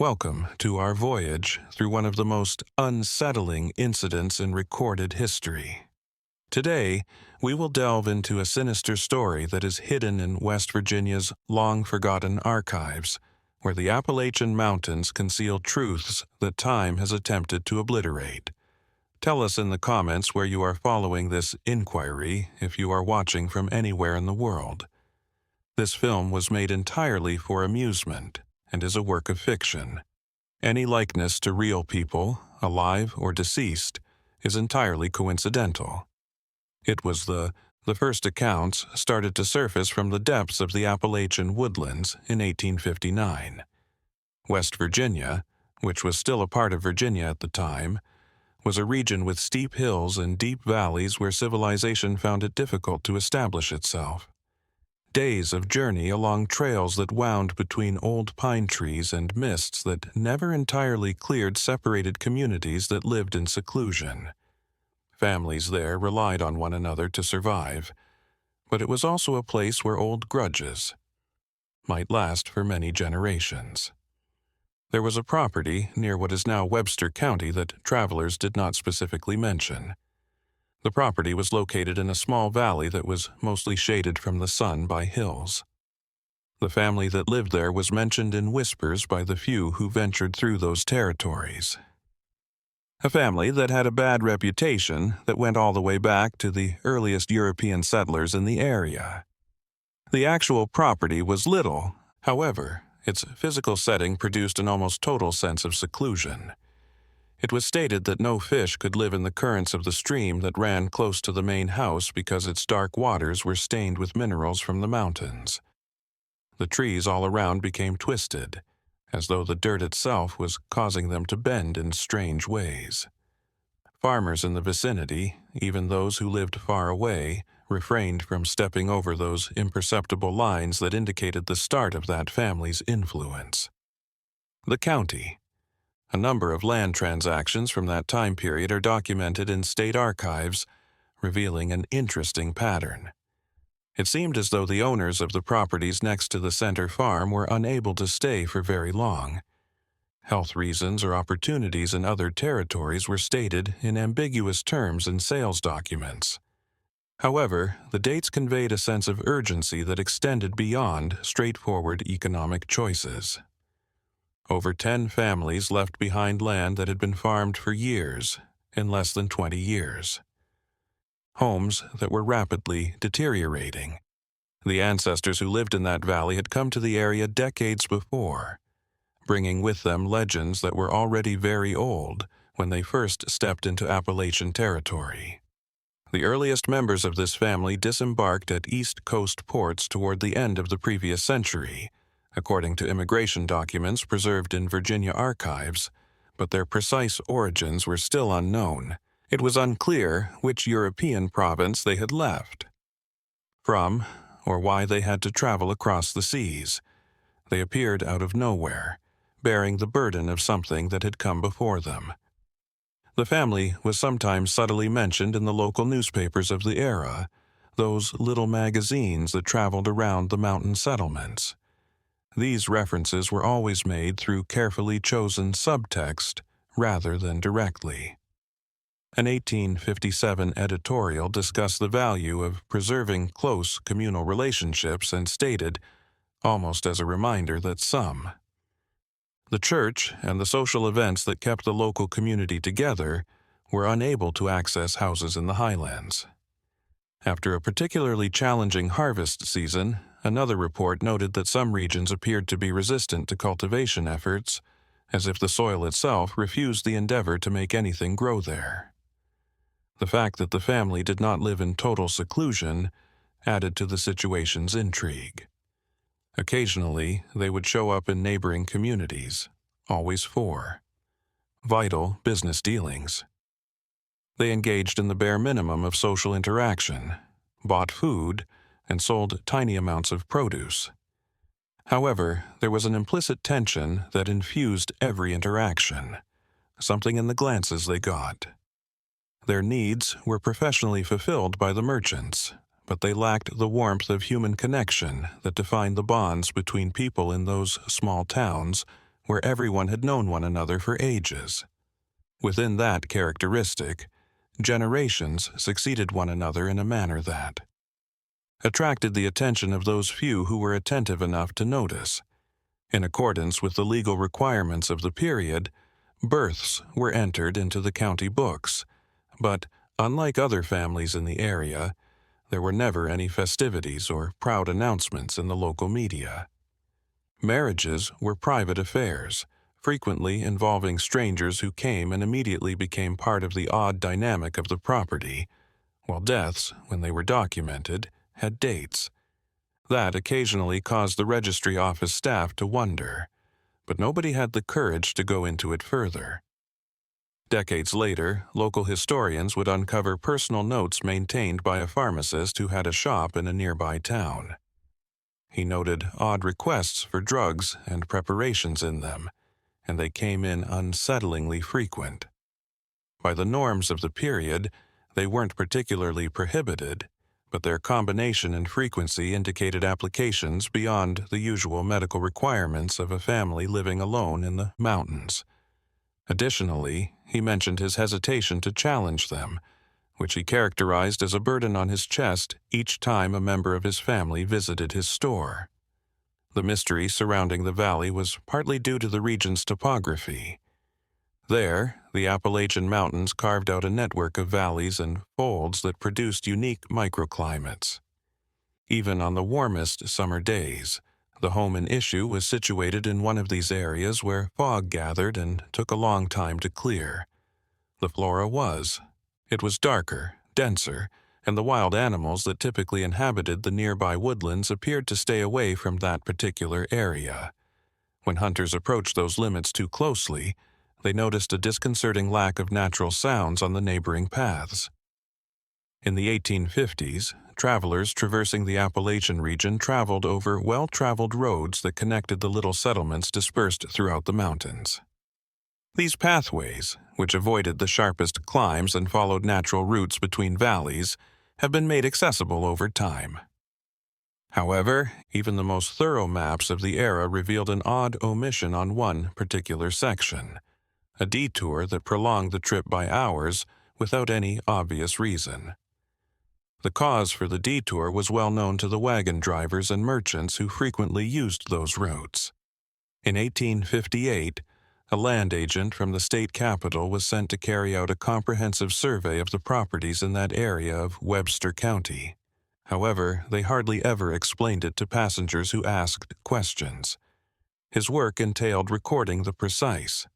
Welcome to our voyage through one of the most unsettling incidents in recorded history. Today, we will delve into a sinister story that is hidden in West Virginia's long-forgotten archives, where the Appalachian Mountains conceal truths that time has attempted to obliterate. Tell us in the comments where you are following this inquiry if you are watching from anywhere in the world. This film was made entirely for amusement and is a work of fiction. Any likeness to real people, alive or deceased, is entirely coincidental. It was the first accounts started to surface from the depths of the Appalachian woodlands in 1859. West Virginia, which was still a part of Virginia at the time, was a region with steep hills and deep valleys where civilization found it difficult to establish itself. Days of journey along trails that wound between old pine trees and mists that never entirely cleared separated communities that lived in seclusion. Families there relied on one another to survive, but it was also a place where old grudges might last for many generations. There was a property near what is now Webster County that travelers did not specifically mention. The property was located in a small valley that was mostly shaded from the sun by hills. The family that lived there was mentioned in whispers by the few who ventured through those territories. A family that had a bad reputation that went all the way back to the earliest European settlers in the area. The actual property was little, however, its physical setting produced an almost total sense of seclusion. It was stated that no fish could live in the currents of the stream that ran close to the main house because its dark waters were stained with minerals from the mountains. The trees all around became twisted, as though the dirt itself was causing them to bend in strange ways. Farmers in the vicinity, even those who lived far away, refrained from stepping over those imperceptible lines that indicated the start of that family's influence. The county. A number of land transactions from that time period are documented in state archives, revealing an interesting pattern. It seemed as though the owners of the properties next to the center farm were unable to stay for very long. Health reasons or opportunities in other territories were stated in ambiguous terms in sales documents. However, the dates conveyed a sense of urgency that extended beyond straightforward economic choices. Over 10 families left behind land that had been farmed for years, in less than 20 years. Homes that were rapidly deteriorating. The ancestors who lived in that valley had come to the area decades before, bringing with them legends that were already very old when they first stepped into Appalachian territory. The earliest members of this family disembarked at East Coast ports toward the end of the previous century, according to immigration documents preserved in Virginia archives, but their precise origins were still unknown. It was unclear which European province they had left from, or why they had to travel across the seas. They appeared out of nowhere, bearing the burden of something that had come before them. The family was sometimes subtly mentioned in the local newspapers of the era, those little magazines that traveled around the mountain settlements. These references were always made through carefully chosen subtext rather than directly. An 1857 editorial discussed the value of preserving close communal relationships and stated, almost as a reminder, that the church and the social events that kept the local community together were unable to access houses in the highlands. After a particularly challenging harvest season, another report noted that some regions appeared to be resistant to cultivation efforts, as if the soil itself refused the endeavor to make anything grow there. The fact that the family did not live in total seclusion added to the situation's intrigue. Occasionally, they would show up in neighboring communities, always for vital business dealings. They engaged in the bare minimum of social interaction, bought food, and sold tiny amounts of produce. However, there was an implicit tension that infused every interaction, something in the glances they got. Their needs were professionally fulfilled by the merchants, but they lacked the warmth of human connection that defined the bonds between people in those small towns where everyone had known one another for ages. Within that characteristic, generations succeeded one another in a manner that attracted the attention of those few who were attentive enough to notice. In accordance with the legal requirements of the period, births were entered into the county books, but, unlike other families in the area, there were never any festivities or proud announcements in the local media. Marriages were private affairs, frequently involving strangers who came and immediately became part of the odd dynamic of the property, while deaths, when they were documented, had dates. That occasionally caused the registry office staff to wonder, but nobody had the courage to go into it further. Decades later, local historians would uncover personal notes maintained by a pharmacist who had a shop in a nearby town. He noted odd requests for drugs and preparations in them, and they came in unsettlingly frequent. By the norms of the period, they weren't particularly prohibited, but their combination and frequency indicated applications beyond the usual medical requirements of a family living alone in the mountains. Additionally, he mentioned his hesitation to challenge them, which he characterized as a burden on his chest each time a member of his family visited his store. The mystery surrounding the valley was partly due to the region's topography. There, the Appalachian Mountains carved out a network of valleys and folds that produced unique microclimates. Even on the warmest summer days, the home in issue was situated in one of these areas where fog gathered and took a long time to clear. The flora was. It was darker, denser, and the wild animals that typically inhabited the nearby woodlands appeared to stay away from that particular area. When hunters approached those limits too closely, they noticed a disconcerting lack of natural sounds on the neighboring paths. In the 1850s, travelers traversing the Appalachian region traveled over well-traveled roads that connected the little settlements dispersed throughout the mountains. These pathways, which avoided the sharpest climbs and followed natural routes between valleys, have been made accessible over time. However, even the most thorough maps of the era revealed an odd omission on one particular section, a detour that prolonged the trip by hours without any obvious reason. The cause for the detour was well known to the wagon drivers and merchants who frequently used those routes. In 1858, a land agent from the state capital was sent to carry out a comprehensive survey of the properties in that area of Webster County. However, they hardly ever explained it to passengers who asked questions. His work entailed recording the precise,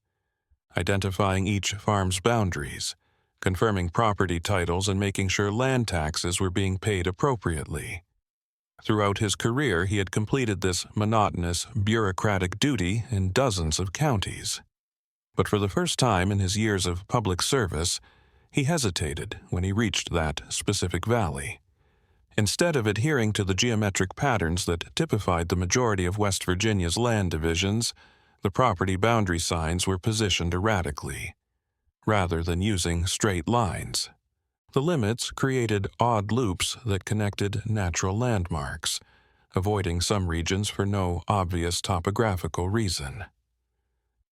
identifying each farm's boundaries, confirming property titles, and making sure land taxes were being paid appropriately. Throughout his career, he had completed this monotonous, bureaucratic duty in dozens of counties. But for the first time in his years of public service, he hesitated when he reached that specific valley. Instead of adhering to the geometric patterns that typified the majority of West Virginia's land divisions, the property boundary signs were positioned erratically, rather than using straight lines. The limits created odd loops that connected natural landmarks, avoiding some regions for no obvious topographical reason.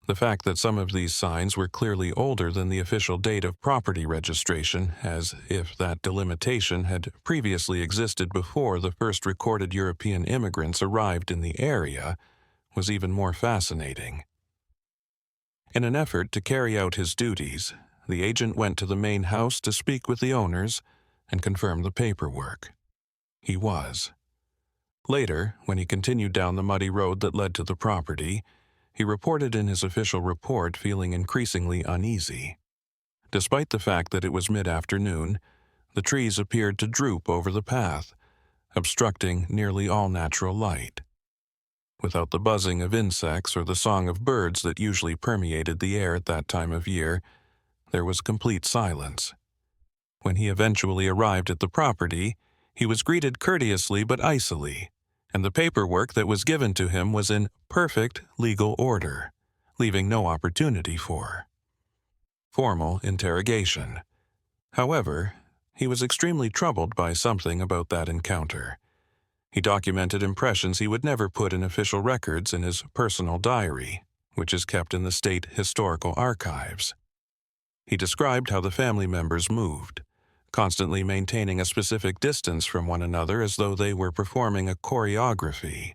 The fact that some of these signs were clearly older than the official date of property registration, as if that delimitation had previously existed before the first recorded European immigrants arrived in the area, was even more fascinating. In an effort to carry out his duties, the agent went to the main house to speak with the owners and confirm the paperwork. He was. Later, when he continued down the muddy road that led to the property, he reported in his official report feeling increasingly uneasy. Despite the fact that it was mid-afternoon, the trees appeared to droop over the path, obstructing nearly all natural light. Without the buzzing of insects or the song of birds that usually permeated the air at that time of year, there was complete silence. When he eventually arrived at the property, he was greeted courteously but icily, and the paperwork that was given to him was in perfect legal order, leaving no opportunity for formal interrogation. However, he was extremely troubled by something about that encounter. He documented impressions he would never put in official records in his personal diary, which is kept in the State Historical Archives. He described how the family members moved, constantly maintaining a specific distance from one another as though they were performing a choreography.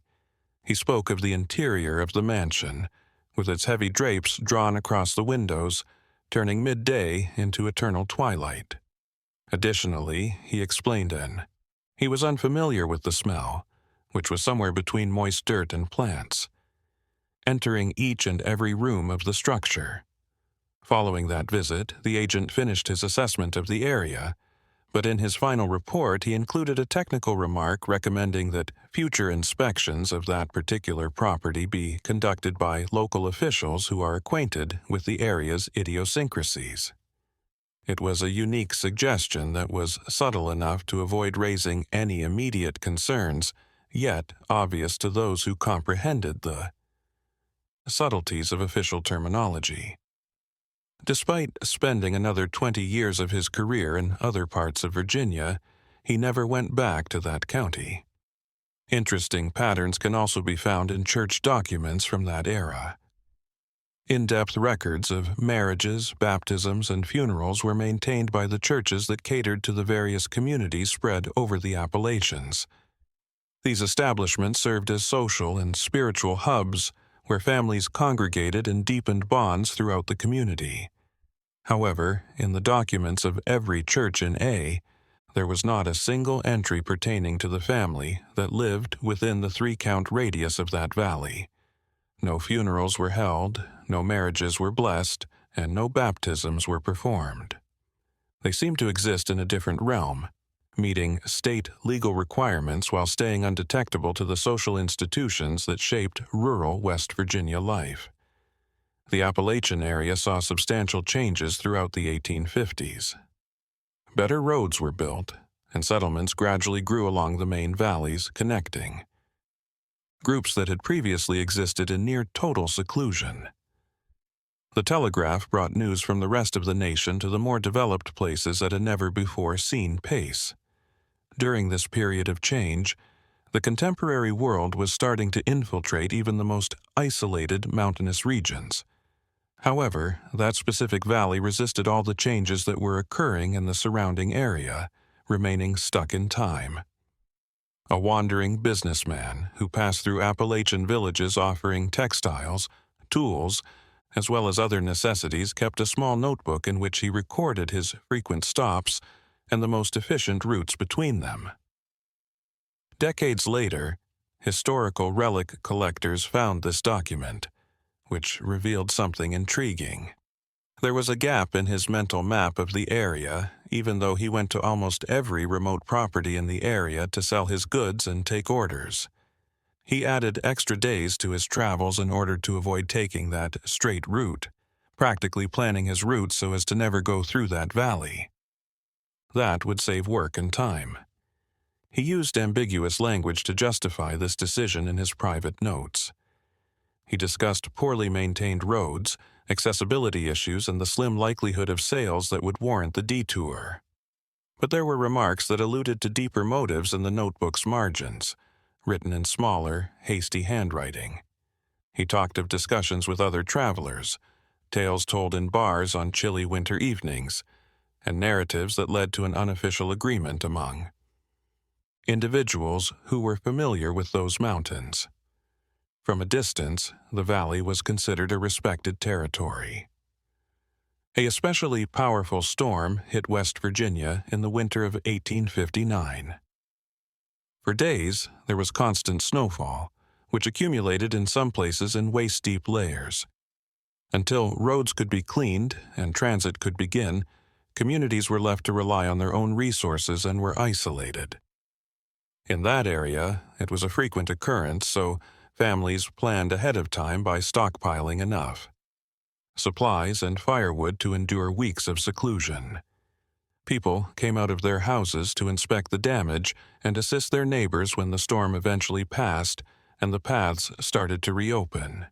He spoke of the interior of the mansion, with its heavy drapes drawn across the windows, turning midday into eternal twilight. Additionally, he explained he was unfamiliar with the smell, which was somewhere between moist dirt and plants, entering each and every room of the structure. Following that visit, the agent finished his assessment of the area, but in his final report he included a technical remark recommending that future inspections of that particular property be conducted by local officials who are acquainted with the area's idiosyncrasies. It was a unique suggestion that was subtle enough to avoid raising any immediate concerns, yet obvious to those who comprehended the subtleties of official terminology. Despite spending another 20 years of his career in other parts of Virginia, he never went back to that county. Interesting patterns can also be found in church documents from that era. In-depth records of marriages, baptisms, and funerals were maintained by the churches that catered to the various communities spread over the Appalachians. These establishments served as social and spiritual hubs where families congregated and deepened bonds throughout the community. However, in the documents of every church in A, there was not a single entry pertaining to the family that lived within the 3-count radius of that valley. No funerals were held, no marriages were blessed, and no baptisms were performed. They seemed to exist in a different realm, meeting state legal requirements while staying undetectable to the social institutions that shaped rural West Virginia life. The Appalachian area saw substantial changes throughout the 1850s. Better roads were built, and settlements gradually grew along the main valleys connecting. Groups that had previously existed in near total seclusion. The telegraph brought news from the rest of the nation to the more developed places at a never-before-seen pace. During this period of change, the contemporary world was starting to infiltrate even the most isolated mountainous regions. However, that specific valley resisted all the changes that were occurring in the surrounding area, remaining stuck in time. A wandering businessman who passed through Appalachian villages offering textiles, tools, as well as other necessities kept a small notebook in which he recorded his frequent stops and the most efficient routes between them. Decades later, historical relic collectors found this document, which revealed something intriguing. There was a gap in his mental map of the area, even though he went to almost every remote property in the area to sell his goods and take orders. He added extra days to his travels in order to avoid taking that straight route, practically planning his route so as to never go through that valley. That would save work and time. He used ambiguous language to justify this decision in his private notes. He discussed poorly maintained roads, accessibility issues, and the slim likelihood of sales that would warrant the detour. But there were remarks that alluded to deeper motives in the notebook's margins, written in smaller, hasty handwriting. He talked of discussions with other travelers, tales told in bars on chilly winter evenings, and narratives that led to an unofficial agreement among individuals who were familiar with those mountains. From a distance, the valley was considered a respected territory. A especially powerful storm hit West Virginia in the winter of 1859. For days, there was constant snowfall, which accumulated in some places in waist-deep layers. Until roads could be cleaned and transit could begin, communities were left to rely on their own resources and were isolated. In that area, it was a frequent occurrence, so families planned ahead of time by stockpiling enough supplies and firewood to endure weeks of seclusion. People came out of their houses to inspect the damage and assist their neighbors when the storm eventually passed and the paths started to reopen.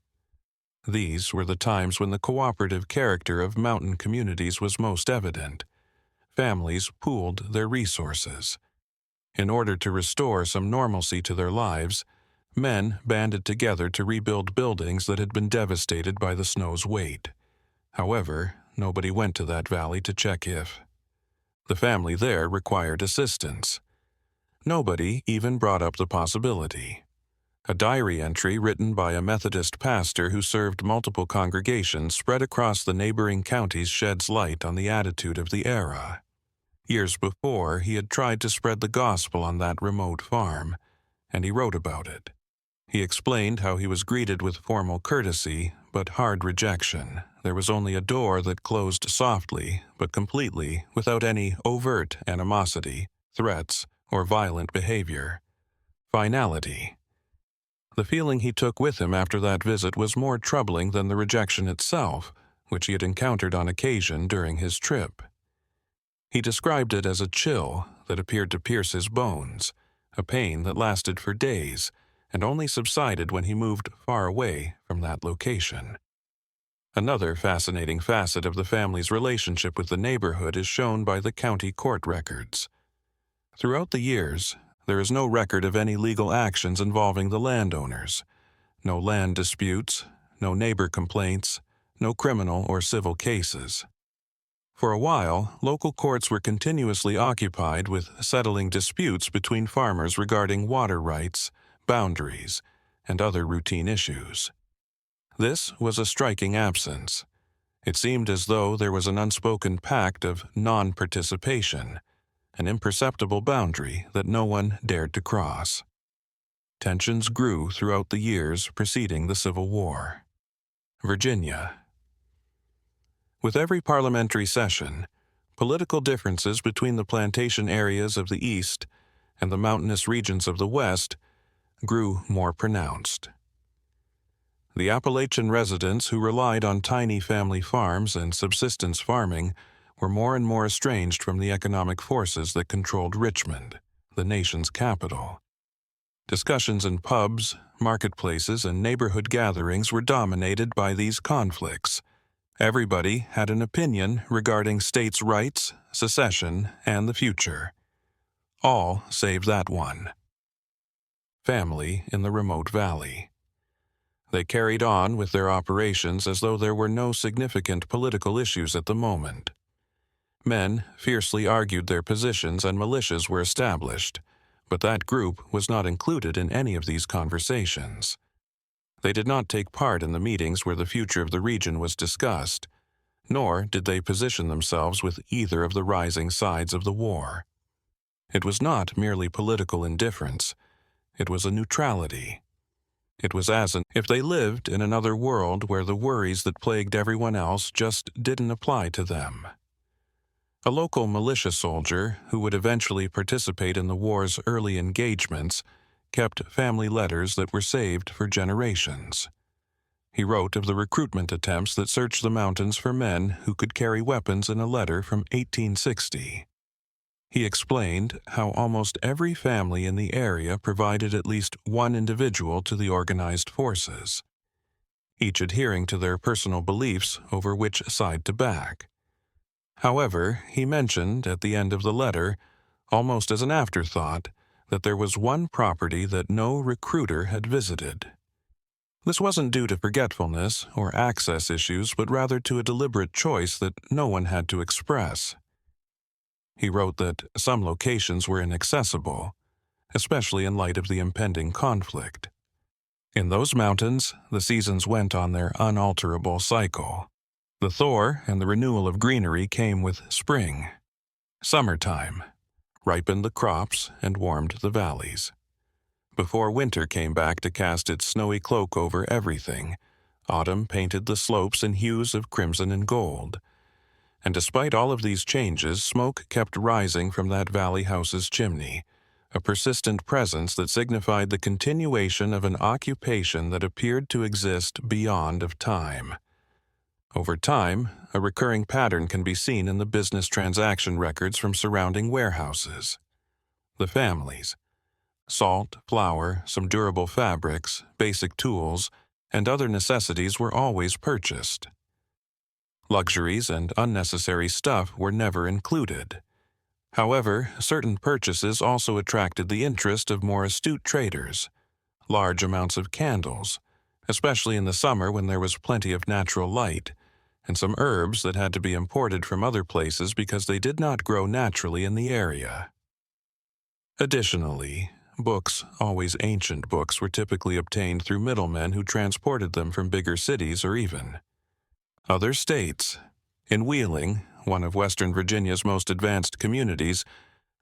These were the times when the cooperative character of mountain communities was most evident. Families pooled their resources. In order to restore some normalcy to their lives, Men banded together to rebuild buildings that had been devastated by the snow's weight. However, nobody went to that valley to check if the family there required assistance. Nobody even brought up the possibility. A diary entry written by a Methodist pastor who served multiple congregations spread across the neighboring counties sheds light on the attitude of the era. Years before, he had tried to spread the gospel on that remote farm, and he wrote about it. He explained how he was greeted with formal courtesy, but hard rejection. There was only a door that closed softly, but completely, without any overt animosity, threats, or violent behavior. Finality. The feeling he took with him after that visit was more troubling than the rejection itself, which he had encountered on occasion during his trip. He described it as a chill that appeared to pierce his bones, a pain that lasted for days, and only subsided when he moved far away from that location. Another fascinating facet of the family's relationship with the neighborhood is shown by the county court records. Throughout the years, there is no record of any legal actions involving the landowners, no land disputes, no neighbor complaints, no criminal or civil cases. For a while, local courts were continuously occupied with settling disputes between farmers regarding water rights, boundaries, and other routine issues. This was a striking absence. It seemed as though there was an unspoken pact of non-participation, an imperceptible boundary that no one dared to cross. Tensions grew throughout the years preceding the Civil War. Virginia. With every parliamentary session, political differences between the plantation areas of the East and the mountainous regions of the West grew more pronounced. The Appalachian residents who relied on tiny family farms and subsistence farming were more and more estranged from the economic forces that controlled Richmond, the nation's capital. Discussions in pubs, marketplaces, and neighborhood gatherings were dominated by these conflicts. Everybody had an opinion regarding states' rights, secession, and the future. All save that one. Family in the remote valley. They carried on with their operations as though there were no significant political issues at the moment. Men fiercely argued their positions and militias were established, but that group was not included in any of these conversations. They did not take part in the meetings where the future of the region was discussed, nor did they position themselves with either of the rising sides of the war. It was not merely political indifference, it was a neutrality. It was as if they lived in another world where the worries that plagued everyone else just didn't apply to them. A local militia soldier, who would eventually participate in the war's early engagements, kept family letters that were saved for generations. He wrote of the recruitment attempts that searched the mountains for men who could carry weapons in a letter from 1860. He explained how almost every family in the area provided at least one individual to the organized forces, each adhering to their personal beliefs over which side to back. However, he mentioned at the end of the letter, almost as an afterthought, that there was one property that no recruiter had visited. This wasn't due to forgetfulness or access issues, but rather to a deliberate choice that no one had to express. He wrote that some locations were inaccessible, especially in light of the impending conflict. In those mountains, the seasons went on their unalterable cycle. The thaw and the renewal of greenery came with spring. Summertime ripened the crops and warmed the valleys. Before winter came back to cast its snowy cloak over everything, autumn painted the slopes in hues of crimson and gold. And despite all of these changes, smoke kept rising from that valley house's chimney, a persistent presence that signified the continuation of an occupation that appeared to exist beyond of time. Over time, a recurring pattern can be seen in the business transaction records from surrounding warehouses. The families. Salt, flour, some durable fabrics, basic tools, and other necessities were always purchased. Luxuries and unnecessary stuff were never included. However, certain purchases also attracted the interest of more astute traders. large amounts of candles, especially in the summer when there was plenty of natural light, and some herbs that had to be imported from other places because they did not grow naturally in the area. Additionally, books, always ancient books, were typically obtained through middlemen who transported them from bigger cities or even other states. In Wheeling, one of Western Virginia's most advanced communities,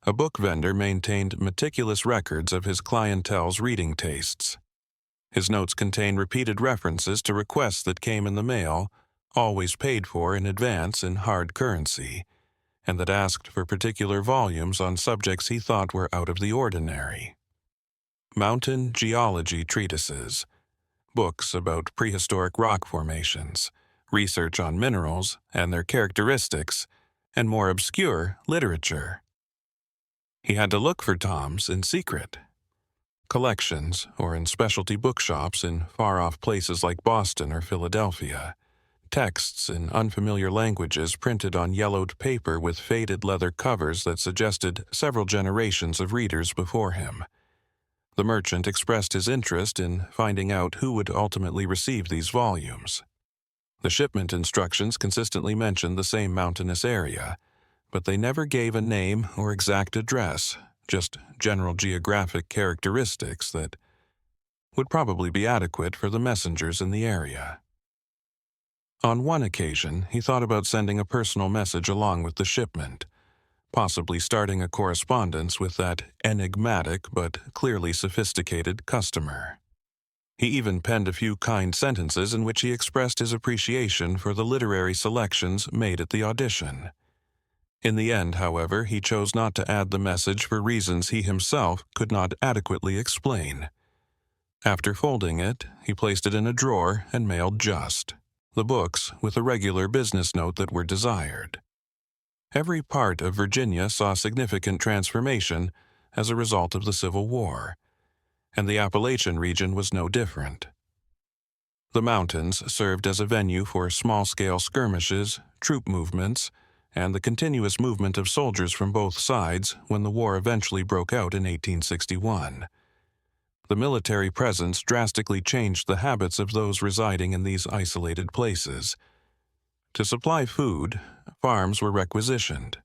a book vendor maintained meticulous records of his clientele's reading tastes. His notes contain repeated references to requests that came in the mail, always paid for in advance in hard currency, and that asked for particular volumes on subjects he thought were out of the ordinary. Mountain geology treatises, books about prehistoric rock formations, research on minerals and their characteristics, and more obscure literature. He had to look for tomes in secret. Collections, or in specialty bookshops in far-off places like Boston or Philadelphia. Texts in unfamiliar languages printed on yellowed paper with faded leather covers that suggested several generations of readers before him. The merchant expressed his interest in finding out who would ultimately receive these volumes. The shipment instructions consistently mentioned the same mountainous area, but they never gave a name or exact address, just general geographic characteristics that would probably be adequate for the messengers in the area. On one occasion, he thought about sending a personal message along with the shipment, possibly starting a correspondence with that enigmatic but clearly sophisticated customer. He even penned a few kind sentences in which he expressed his appreciation for the literary selections made at the audition. In the end, however, he chose not to add the message for reasons he himself could not adequately explain. After folding it, he placed it in a drawer and mailed just the books with a regular business note that were desired. Every part of Virginia saw significant transformation as a result of the Civil War, and the Appalachian region was no different. The mountains served as a venue for small-scale skirmishes, troop movements, and the continuous movement of soldiers from both sides when the war eventually broke out in 1861. The military presence drastically changed the habits of those residing in these isolated places. To supply food, farms were requisitioned.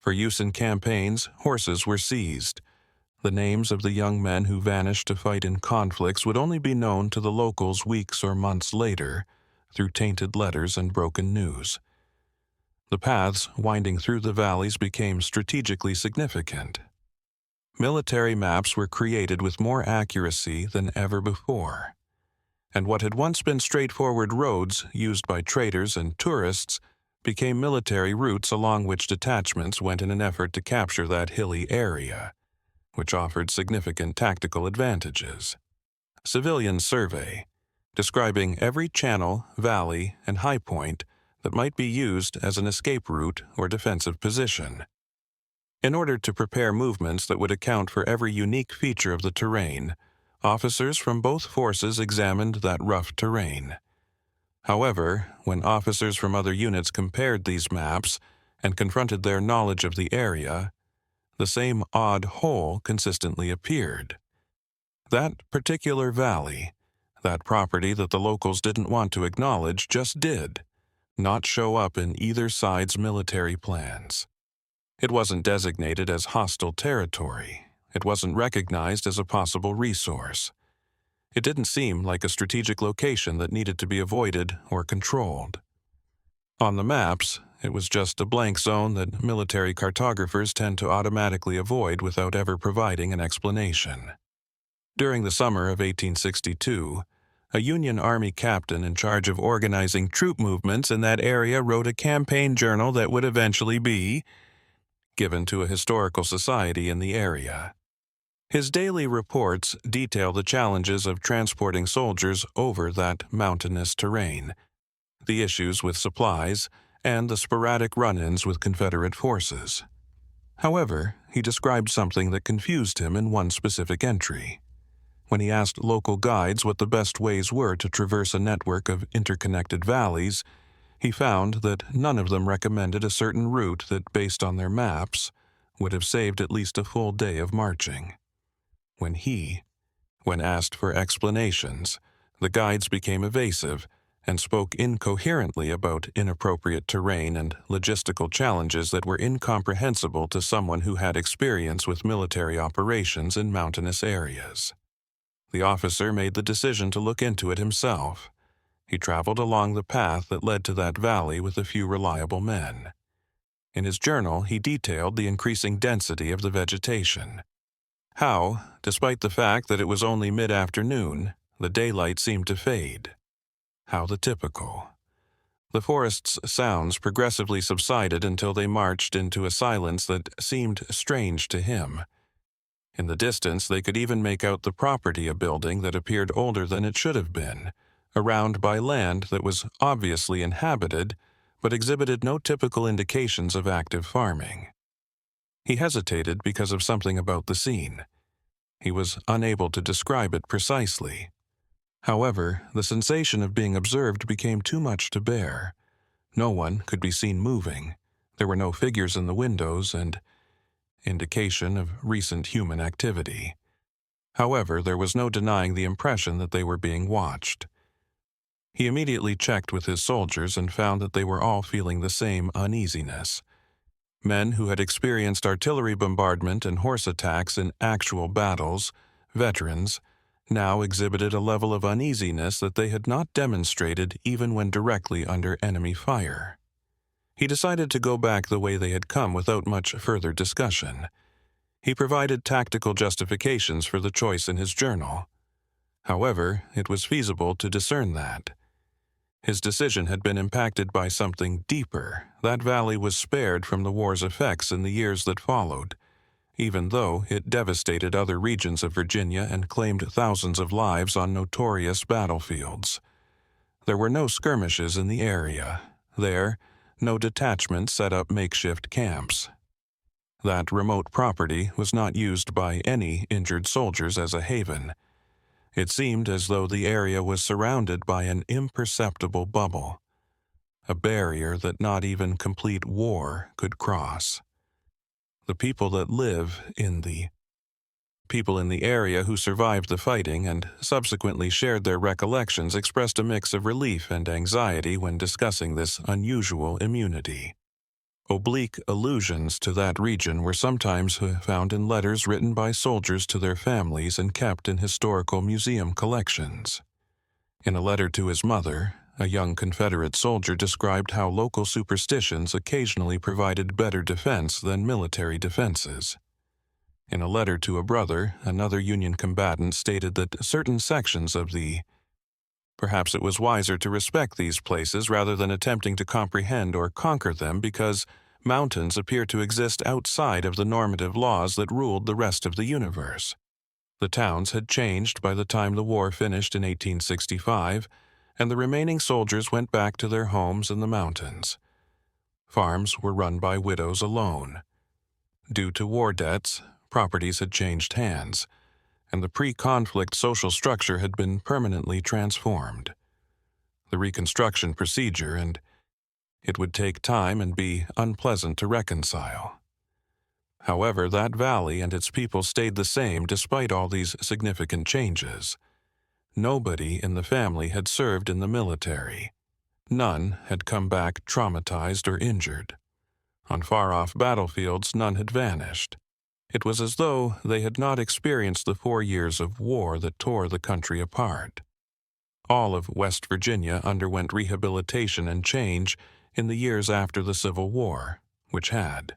For use in campaigns, horses were seized. The names of the young men who vanished to fight in conflicts would only be known to the locals weeks or months later, through tainted letters and broken news. The paths winding through the valleys became strategically significant. Military maps were created with more accuracy than ever before, and what had once been straightforward roads used by traders and tourists became military routes along which detachments went in an effort to capture that hilly area, which offered significant tactical advantages. Civilian survey, describing every channel, valley, and high point that might be used as an escape route or defensive position. In order to prepare movements that would account for every unique feature of the terrain, officers from both forces examined that rough terrain. However, when officers from other units compared these maps and confronted their knowledge of the area, the same odd hole consistently appeared. That particular valley, that property that the locals didn't want to acknowledge, just did not show up in either side's military plans. It wasn't designated as hostile territory. It wasn't recognized as a possible resource. It didn't seem like a strategic location that needed to be avoided or controlled. On the maps, it was just a blank zone that military cartographers tend to automatically avoid without ever providing an explanation. During the summer of 1862, a Union Army captain in charge of organizing troop movements in that area wrote a campaign journal that would eventually be given to a historical society in the area. His daily reports detail the challenges of transporting soldiers over that mountainous terrain, the issues with supplies, and the sporadic run-ins with Confederate forces. However, he described something that confused him in one specific entry. When he asked local guides what the best ways were to traverse a network of interconnected valleys, he found that none of them recommended a certain route that, based on their maps, would have saved at least a full day of marching. When he When asked for explanations, the guides became evasive and spoke incoherently about inappropriate terrain and logistical challenges that were incomprehensible to someone who had experience with military operations in mountainous areas. The officer made the decision to look into it himself. He traveled along the path that led to that valley with a few reliable men. In his journal, he detailed the increasing density of the vegetation. How, despite the fact that it was only mid-afternoon, the daylight seemed to fade. How the typical. The forest's sounds progressively subsided until they marched into a silence that seemed strange to him. In the distance, they could even make out the property a building that appeared older than it should have been, around by land that was obviously inhabited, but exhibited no typical indications of active farming. He hesitated because of something about the scene. He was unable to describe it precisely. However, the sensation of being observed became too much to bear. No one could be seen moving. There were no figures in the windows and indication of recent human activity. However, there was no denying the impression that they were being watched. He immediately checked with his soldiers and found that they were all feeling the same uneasiness. Men who had experienced artillery bombardment and horse attacks in actual battles, veterans, now exhibited a level of uneasiness that they had not demonstrated even when directly under enemy fire. He decided to go back the way they had come without much further discussion. He provided tactical justifications for the choice in his journal. However, it was feasible to discern that. His decision had been impacted by something deeper. That valley was spared from the war's effects in the years that followed, even though it devastated other regions of Virginia and claimed thousands of lives on notorious battlefields. There were no skirmishes in the area. There, no detachments set up makeshift camps. That remote property was not used by any injured soldiers as a haven. It seemed as though the area was surrounded by an imperceptible bubble, a barrier that not even complete war could cross. The people in the area who survived the fighting and subsequently shared their recollections expressed a mix of relief and anxiety when discussing this unusual immunity. Oblique allusions to that region were sometimes found in letters written by soldiers to their families and kept in historical museum collections. In a letter to his mother, a young Confederate soldier described how local superstitions occasionally provided better defense than military defenses. In a letter to a brother, another Union combatant stated that certain sections of perhaps it was wiser to respect these places rather than attempting to comprehend or conquer them because mountains appear to exist outside of the normative laws that ruled the rest of the universe. The towns had changed by the time the war finished in 1865, and the remaining soldiers went back to their homes in the mountains. Farms were run by widows alone. Due to war debts, properties had changed hands, and the pre-conflict social structure had been permanently transformed. The reconstruction procedure, and it would take time and be unpleasant to reconcile. However, that valley and its people stayed the same despite all these significant changes. Nobody in the family had served in the military. None had come back traumatized or injured. On far-off battlefields, none had vanished. It was as though they had not experienced the 4 years of war that tore the country apart. All of West Virginia underwent rehabilitation and change in the years after the Civil War, which had.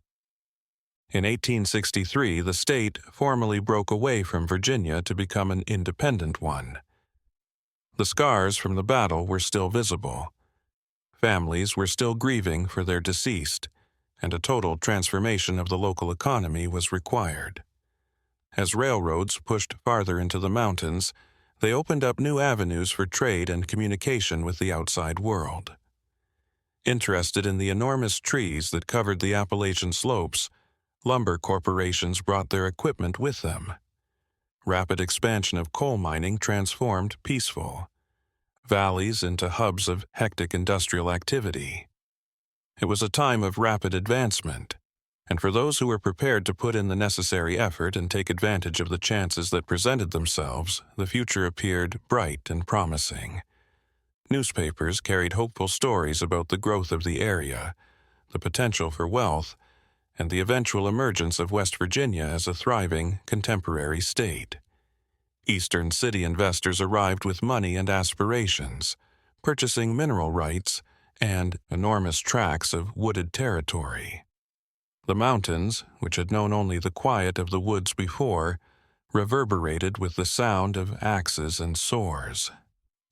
In 1863, the state formally broke away from Virginia to become an independent one. The scars from the battle were still visible. Families were still grieving for their deceased, and a total transformation of the local economy was required. As railroads pushed farther into the mountains, they opened up new avenues for trade and communication with the outside world. Interested in the enormous trees that covered the Appalachian slopes, lumber corporations brought their equipment with them. Rapid expansion of coal mining transformed peaceful valleys into hubs of hectic industrial activity. It was a time of rapid advancement, And for those who were prepared to put in the necessary effort and take advantage of the chances that presented themselves, the future appeared bright and promising. Newspapers carried hopeful stories about the growth of the area, the potential for wealth, and the eventual emergence of West Virginia as a thriving, contemporary state. Eastern city investors arrived with money and aspirations, purchasing mineral rights and enormous tracts of wooded territory. The mountains, which had known only the quiet of the woods before, reverberated with the sound of axes and swords.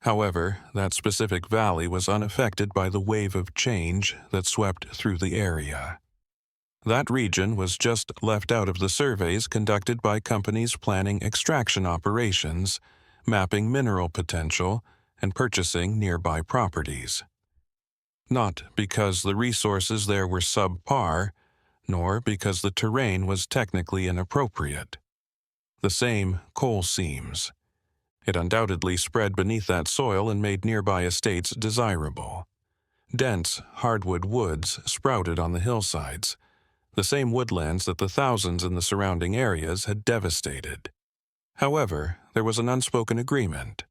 However, that specific valley was unaffected by the wave of change that swept through the area. That region was just left out of the surveys conducted by companies planning extraction operations, mapping mineral potential, and purchasing nearby properties. Not because the resources there were subpar, nor because the terrain was technically inappropriate. The same coal seams. It undoubtedly spread beneath that soil and made nearby estates desirable. Dense hardwood woods sprouted on the hillsides, the same woodlands that the thousands in the surrounding areas had devastated. However, there was an unspoken agreement,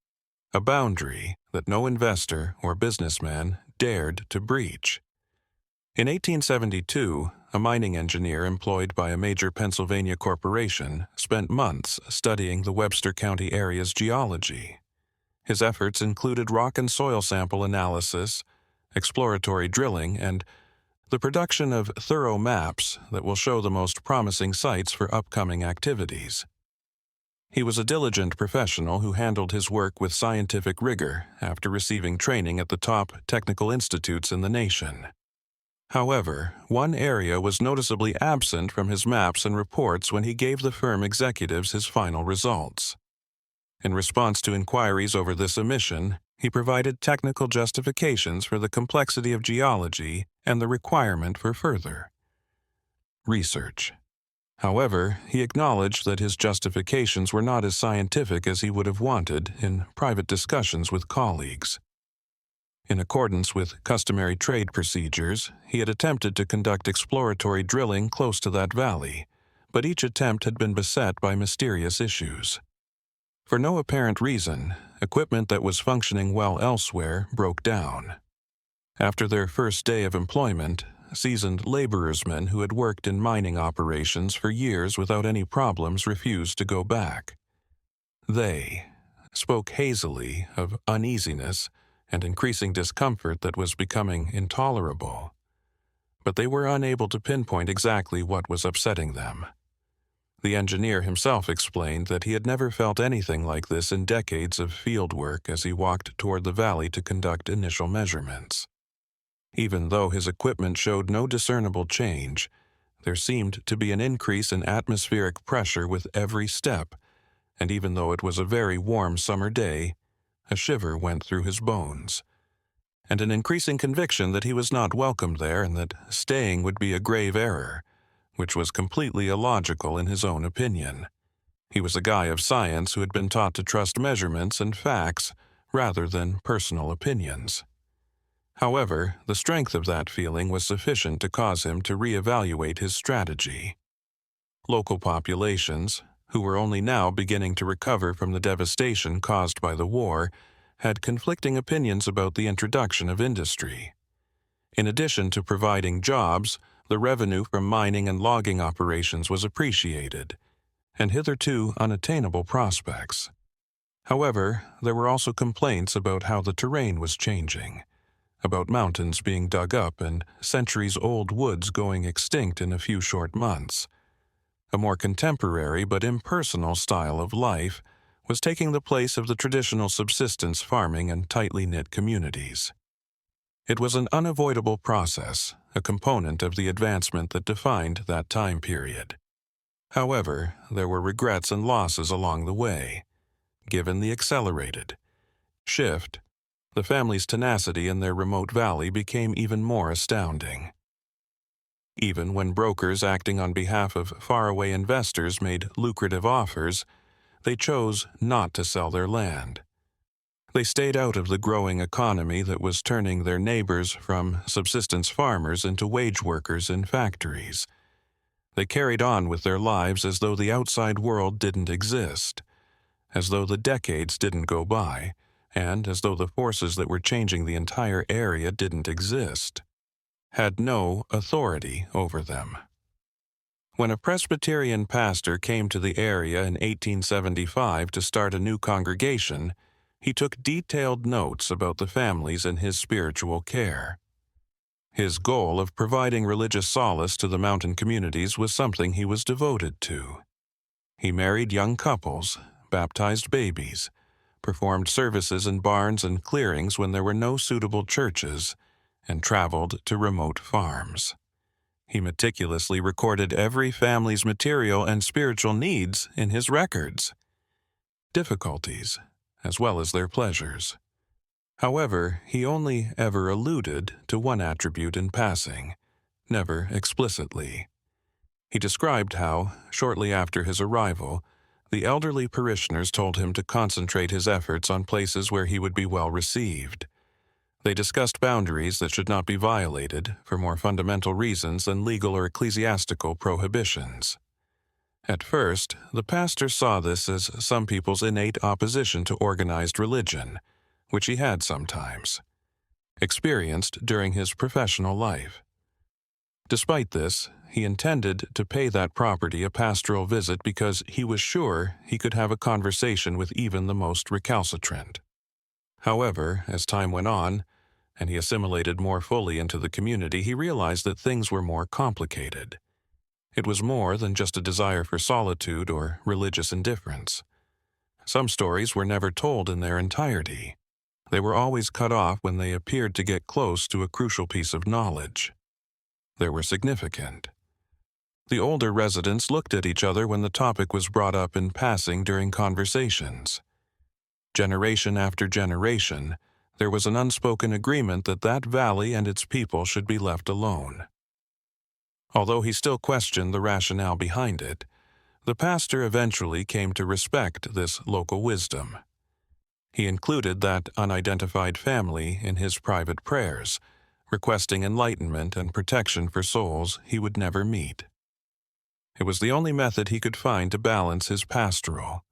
a boundary that no investor or businessman dared to breach. In 1872, a mining engineer employed by a major Pennsylvania corporation spent months studying the Webster County area's geology. His efforts included rock and soil sample analysis, exploratory drilling, and the production of thorough maps that will show the most promising sites for upcoming activities. He was a diligent professional who handled his work with scientific rigor after receiving training at the top technical institutes in the nation. However, one area was noticeably absent from his maps and reports when he gave the firm executives his final results. In response to inquiries over this omission, he provided technical justifications for the complexity of geology and the requirement for further research. However, he acknowledged that his justifications were not as scientific as he would have wanted in private discussions with colleagues. In accordance with customary trade procedures, he had attempted to conduct exploratory drilling close to that valley, but each attempt had been beset by mysterious issues. For no apparent reason, equipment that was functioning well elsewhere broke down. After their first day of employment, seasoned laborersmen who had worked in mining operations for years without any problems refused to go back. They spoke hazily of uneasiness and increasing discomfort that was becoming intolerable, but they were unable to pinpoint exactly what was upsetting them. The engineer himself explained that he had never felt anything like this in decades of field work as he walked toward the valley to conduct initial measurements. Even though his equipment showed no discernible change, there seemed to be an increase in atmospheric pressure with every step, and even though it was a very warm summer day, a shiver went through his bones, and an increasing conviction that he was not welcomed there and that staying would be a grave error, which was completely illogical in his own opinion. He was a guy of science who had been taught to trust measurements and facts rather than personal opinions. However, the strength of that feeling was sufficient to cause him to reevaluate his strategy. Local populations, who were only now beginning to recover from the devastation caused by the war, had conflicting opinions about the introduction of industry. In addition to providing jobs, the revenue from mining and logging operations was appreciated, and hitherto unattainable prospects. However, there were also complaints about how the terrain was changing, about mountains being dug up and centuries-old woods going extinct in a few short months. A more contemporary but impersonal style of life was taking the place of the traditional subsistence farming and tightly knit communities. It was an unavoidable process, a component of the advancement that defined that time period. However, there were regrets and losses along the way. Given the accelerated shift, the family's tenacity in their remote valley became even more astounding. Even when brokers acting on behalf of faraway investors made lucrative offers, they chose not to sell their land. They stayed out of the growing economy that was turning their neighbors from subsistence farmers into wage workers in factories. They carried on with their lives as though the outside world didn't exist, as though the decades didn't go by, and as though the forces that were changing the entire area didn't exist, had no authority over them. When a Presbyterian pastor came to the area in 1875 to start a new congregation, he took detailed notes about the families in his spiritual care. His goal of providing religious solace to the mountain communities was something he was devoted to. He married young couples, baptized babies, performed services in barns and clearings when there were no suitable churches, and traveled to remote farms. He meticulously recorded every family's material and spiritual needs in his records, difficulties, as well as their pleasures. However, he only ever alluded to one attribute in passing, never explicitly. He described how, shortly after his arrival, the elderly parishioners told him to concentrate his efforts on places where he would be well received. They discussed boundaries that should not be violated for more fundamental reasons than legal or ecclesiastical prohibitions. At first, the pastor saw this as some people's innate opposition to organized religion, which he had sometimes experienced during his professional life. Despite this, he intended to pay that property a pastoral visit because he was sure he could have a conversation with even the most recalcitrant. However, as time went on, and he assimilated more fully into the community, he realized that things were more complicated. It was more than just a desire for solitude or religious indifference. Some stories were never told in their entirety. They were always cut off when they appeared to get close to a crucial piece of knowledge. They were significant. The older residents looked at each other when the topic was brought up in passing during conversations. Generation after generation, there was an unspoken agreement that that valley and its people should be left alone. Although he still questioned the rationale behind it, the pastor eventually came to respect this local wisdom. He included that unidentified family in his private prayers, requesting enlightenment and protection for souls he would never meet. It was the only method he could find to balance his pastoral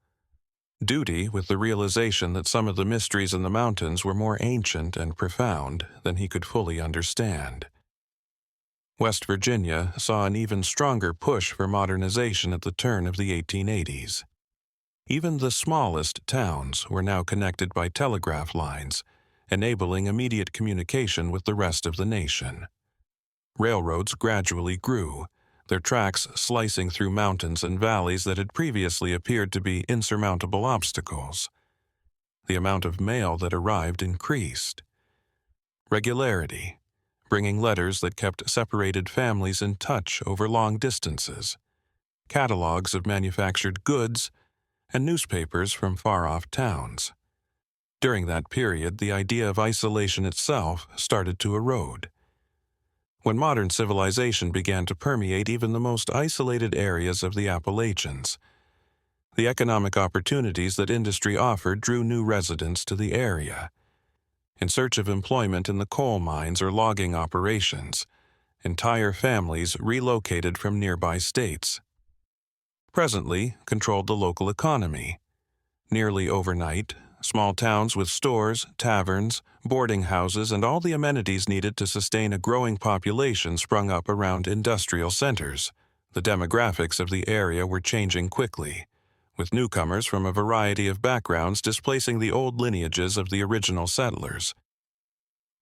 duty with the realization that some of the mysteries in the mountains were more ancient and profound than he could fully understand. West Virginia saw an even stronger push for modernization at the turn of the 1880s. Even the smallest towns were now connected by telegraph lines, enabling immediate communication with the rest of the nation. Railroads gradually grew, their tracks slicing through mountains and valleys that had previously appeared to be insurmountable obstacles. The amount of mail that arrived increased. Regularity, bringing letters that kept separated families in touch over long distances, catalogs of manufactured goods, and newspapers from far-off towns. During that period, the idea of isolation itself started to erode. When modern civilization began to permeate even the most isolated areas of the Appalachians, the economic opportunities that industry offered drew new residents to the area. In search of employment in the coal mines or logging operations, entire families relocated from nearby states. Presently controlled the local economy. Nearly overnight, small towns with stores, taverns, boarding houses, and all the amenities needed to sustain a growing population sprung up around industrial centers. The demographics of the area were changing quickly, with newcomers from a variety of backgrounds displacing the old lineages of the original settlers.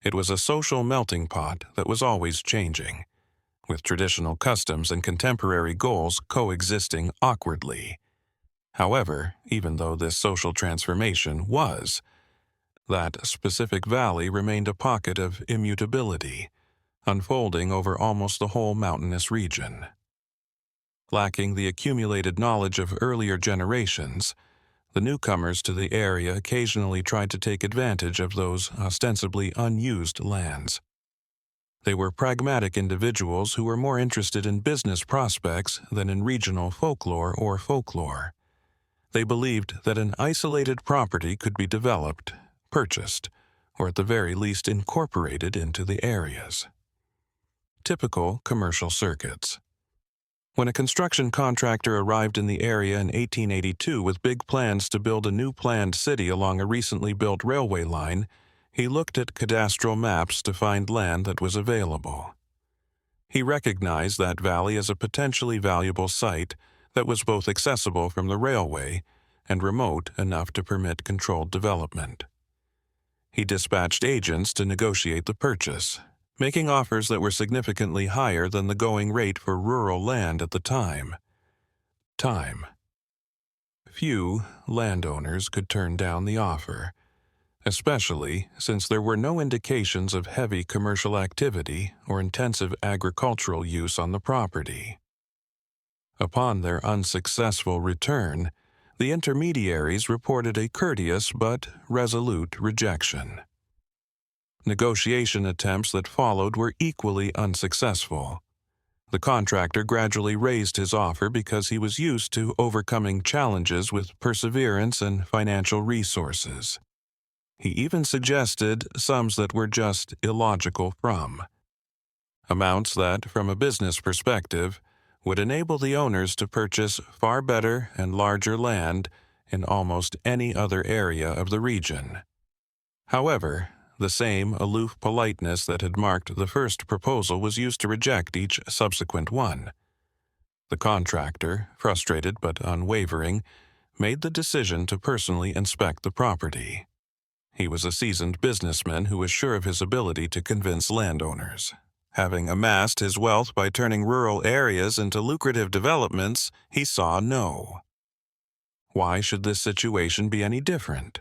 It was a social melting pot that was always changing, with traditional customs and contemporary goals coexisting awkwardly. However, even though this social transformation was, that specific valley remained a pocket of immutability, unfolding over almost the whole mountainous region. Lacking the accumulated knowledge of earlier generations, the newcomers to the area occasionally tried to take advantage of those ostensibly unused lands. They were pragmatic individuals who were more interested in business prospects than in regional folklore or folklore. They believed that an isolated property could be developed, purchased, or at the very least incorporated into the areas. Typical commercial circuits. When a construction contractor arrived in the area in 1882 with big plans to build a new planned city along a recently built railway line, he looked at cadastral maps to find land that was available. He recognized that valley as a potentially valuable site that was both accessible from the railway and remote enough to permit controlled development. He dispatched agents to negotiate the purchase, making offers that were significantly higher than the going rate for rural land at the time. Few landowners could turn down the offer, especially since there were no indications of heavy commercial activity or intensive agricultural use on the property. Upon their unsuccessful return, the intermediaries reported a courteous but resolute rejection. Negotiation attempts that followed were equally unsuccessful. The contractor gradually raised his offer because he was used to overcoming challenges with perseverance and financial resources. He even suggested sums that were just illogical amounts that, from a business perspective, would enable the owners to purchase far better and larger land in almost any other area of the region. However, the same aloof politeness that had marked the first proposal was used to reject each subsequent one. The contractor, frustrated but unwavering, made the decision to personally inspect the property. He was a seasoned businessman who was sure of his ability to convince landowners. Having amassed his wealth by turning rural areas into lucrative developments, he saw no. Why should this situation be any different?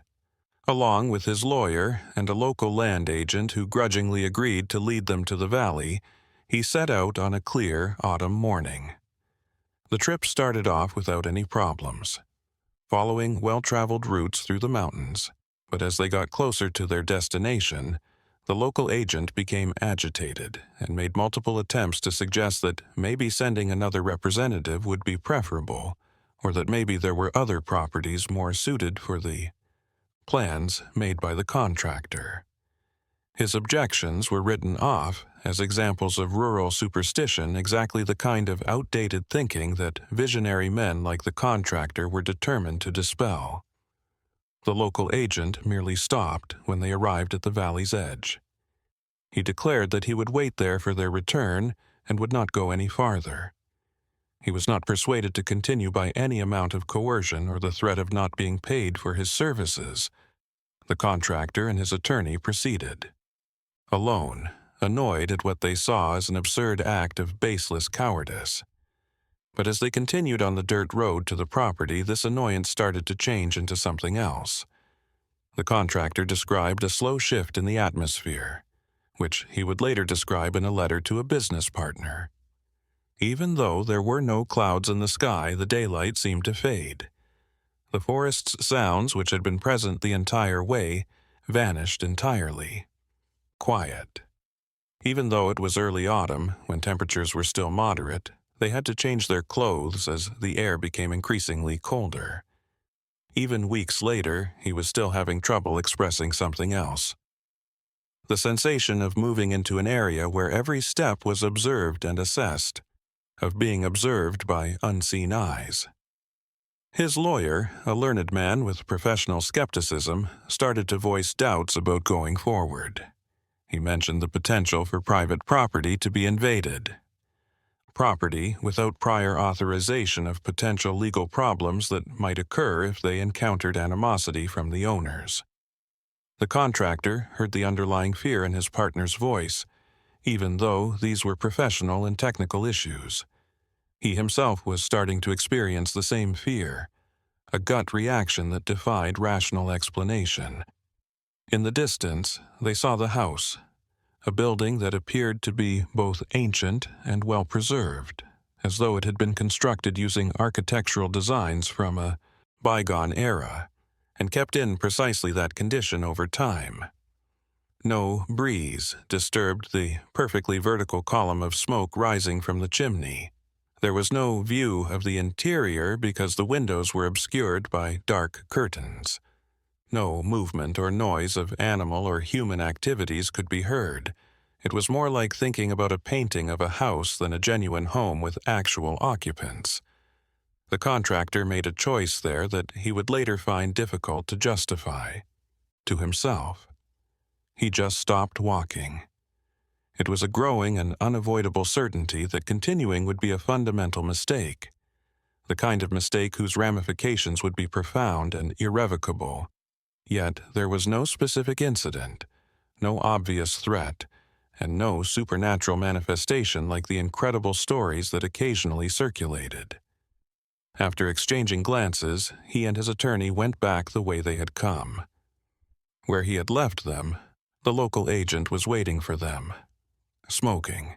Along with his lawyer and a local land agent who grudgingly agreed to lead them to the valley, he set out on a clear autumn morning. The trip started off without any problems, following well-traveled routes through the mountains. But as they got closer to their destination, the local agent became agitated and made multiple attempts to suggest that maybe sending another representative would be preferable, or that maybe there were other properties more suited for the plans made by the contractor. His objections were written off as examples of rural superstition, exactly the kind of outdated thinking that visionary men like the contractor were determined to dispel. The local agent merely stopped when they arrived at the valley's edge. He declared that he would wait there for their return and would not go any farther. He was not persuaded to continue by any amount of coercion or the threat of not being paid for his services. The contractor and his attorney proceeded. Alone, annoyed at what they saw as an absurd act of baseless cowardice. But as they continued on the dirt road to the property, this annoyance started to change into something else. The contractor described a slow shift in the atmosphere, which he would later describe in a letter to a business partner. Even though there were no clouds in the sky, the daylight seemed to fade. The forest's sounds, which had been present the entire way, vanished entirely. Quiet. Even though it was early autumn, when temperatures were still moderate, they had to change their clothes as the air became increasingly colder. Even weeks later, he was still having trouble expressing something else. The sensation of moving into an area where every step was observed and assessed, of being observed by unseen eyes. His lawyer, a learned man with professional skepticism, started to voice doubts about going forward. He mentioned the potential for private property to be invaded. Property without prior authorization of potential legal problems that might occur if they encountered animosity from the owners. The contractor heard the underlying fear in his partner's voice, even though these were professional and technical issues. He himself was starting to experience the same fear, a gut reaction that defied rational explanation. In the distance, they saw the house, a building that appeared to be both ancient and well-preserved, as though it had been constructed using architectural designs from a bygone era, and kept in precisely that condition over time. No breeze disturbed the perfectly vertical column of smoke rising from the chimney. There was no view of the interior because the windows were obscured by dark curtains. No movement or noise of animal or human activities could be heard, It was more like thinking about a painting of a house than a genuine home with actual occupants. The contractor made a choice there that he would later find difficult to justify to himself. He just stopped walking. It was a growing and unavoidable certainty that continuing would be a fundamental mistake, the kind of mistake whose ramifications would be profound and irrevocable. Yet there was no specific incident, no obvious threat, and no supernatural manifestation like the incredible stories that occasionally circulated. After exchanging glances, he and his attorney went back the way they had come. Where he had left them, the local agent was waiting for them, smoking.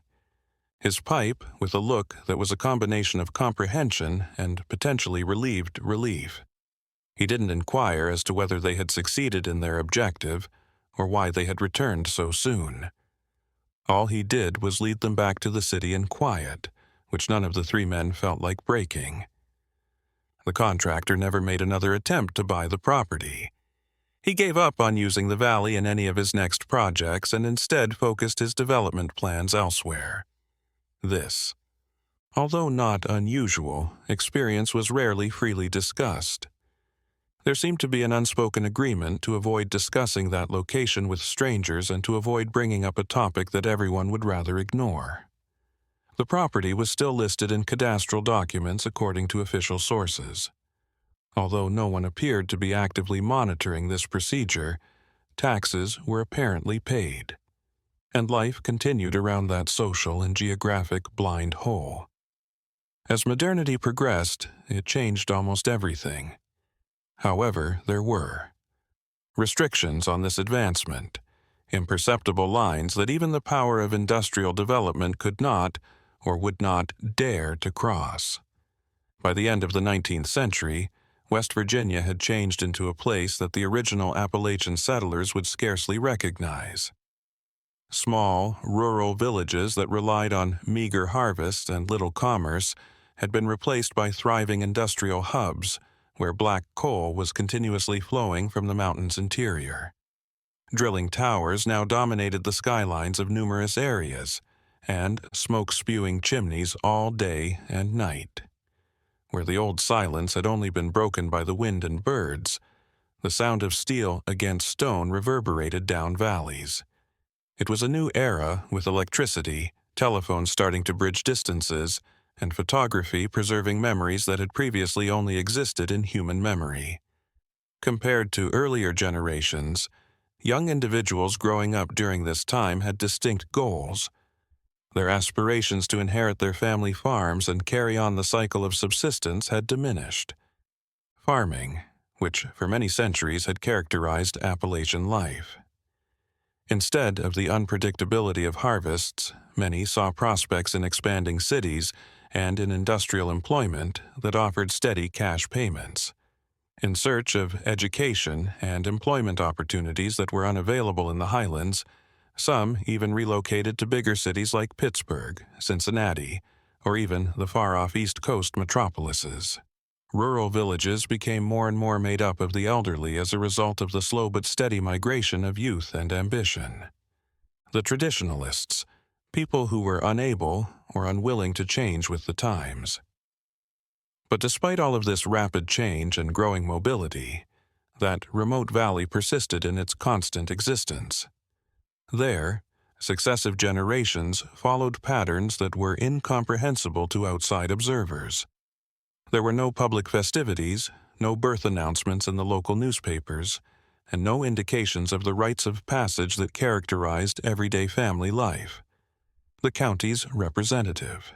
His pipe with a look that was a combination of comprehension and potentially relieved relief. He didn't inquire as to whether they had succeeded in their objective or why they had returned so soon. All he did was lead them back to the city in quiet, which none of the three men felt like breaking. The contractor never made another attempt to buy the property. He gave up on using the valley in any of his next projects and instead focused his development plans elsewhere. This, although not unusual, experience was rarely freely discussed. There seemed to be an unspoken agreement to avoid discussing that location with strangers and to avoid bringing up a topic that everyone would rather ignore. The property was still listed in cadastral documents according to official sources. Although no one appeared to be actively monitoring this procedure, taxes were apparently paid, and life continued around that social and geographic blind hole. As modernity progressed, it changed almost everything. However, there were restrictions on this advancement, imperceptible lines that even the power of industrial development could not or would not dare to cross. By the end of the 19th century, West Virginia had changed into a place that the original Appalachian settlers would scarcely recognize. Small, rural villages that relied on meager harvests and little commerce had been replaced by thriving industrial hubs where black coal was continuously flowing from the mountain's interior. Drilling towers now dominated the skylines of numerous areas, and smoke-spewing chimneys all day and night. Where the old silence had only been broken by the wind and birds, the sound of steel against stone reverberated down valleys. It was a new era with electricity, telephones starting to bridge distances, and photography preserving memories that had previously only existed in human memory. Compared to earlier generations, young individuals growing up during this time had distinct goals. Their aspirations to inherit their family farms and carry on the cycle of subsistence had diminished. Farming, which for many centuries had characterized Appalachian life. Instead of the unpredictability of harvests, many saw prospects in expanding cities and in industrial employment that offered steady cash payments. In search of education and employment opportunities that were unavailable in the highlands, some even relocated to bigger cities like Pittsburgh, Cincinnati, or even the far-off East Coast metropolises. Rural villages became more and more made up of the elderly as a result of the slow but steady migration of youth and ambition. The traditionalists, people who were unable or unwilling to change with the times. But despite all of this rapid change and growing mobility, that remote valley persisted in its constant existence. There, successive generations followed patterns that were incomprehensible to outside observers. There were no public festivities, no birth announcements in the local newspapers, and no indications of the rites of passage that characterized everyday family life. The county's representative.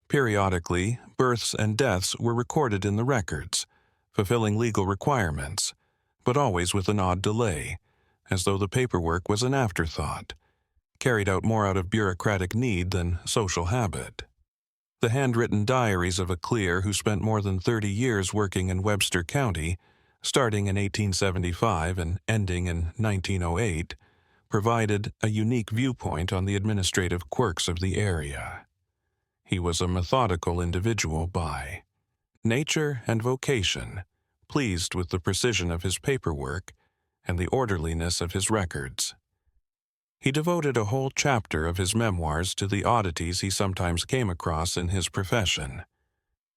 Periodically, births and deaths were recorded in the records, fulfilling legal requirements, but always with an odd delay, as though the paperwork was an afterthought, carried out more out of bureaucratic need than social habit. The handwritten diaries of a clear who spent more than 30 years working in Webster County, starting in 1875 and ending in 1908, provided a unique viewpoint on the administrative quirks of the area. He was a methodical individual by nature and vocation, pleased with the precision of his paperwork and the orderliness of his records. He devoted a whole chapter of his memoirs to the oddities he sometimes came across in his profession.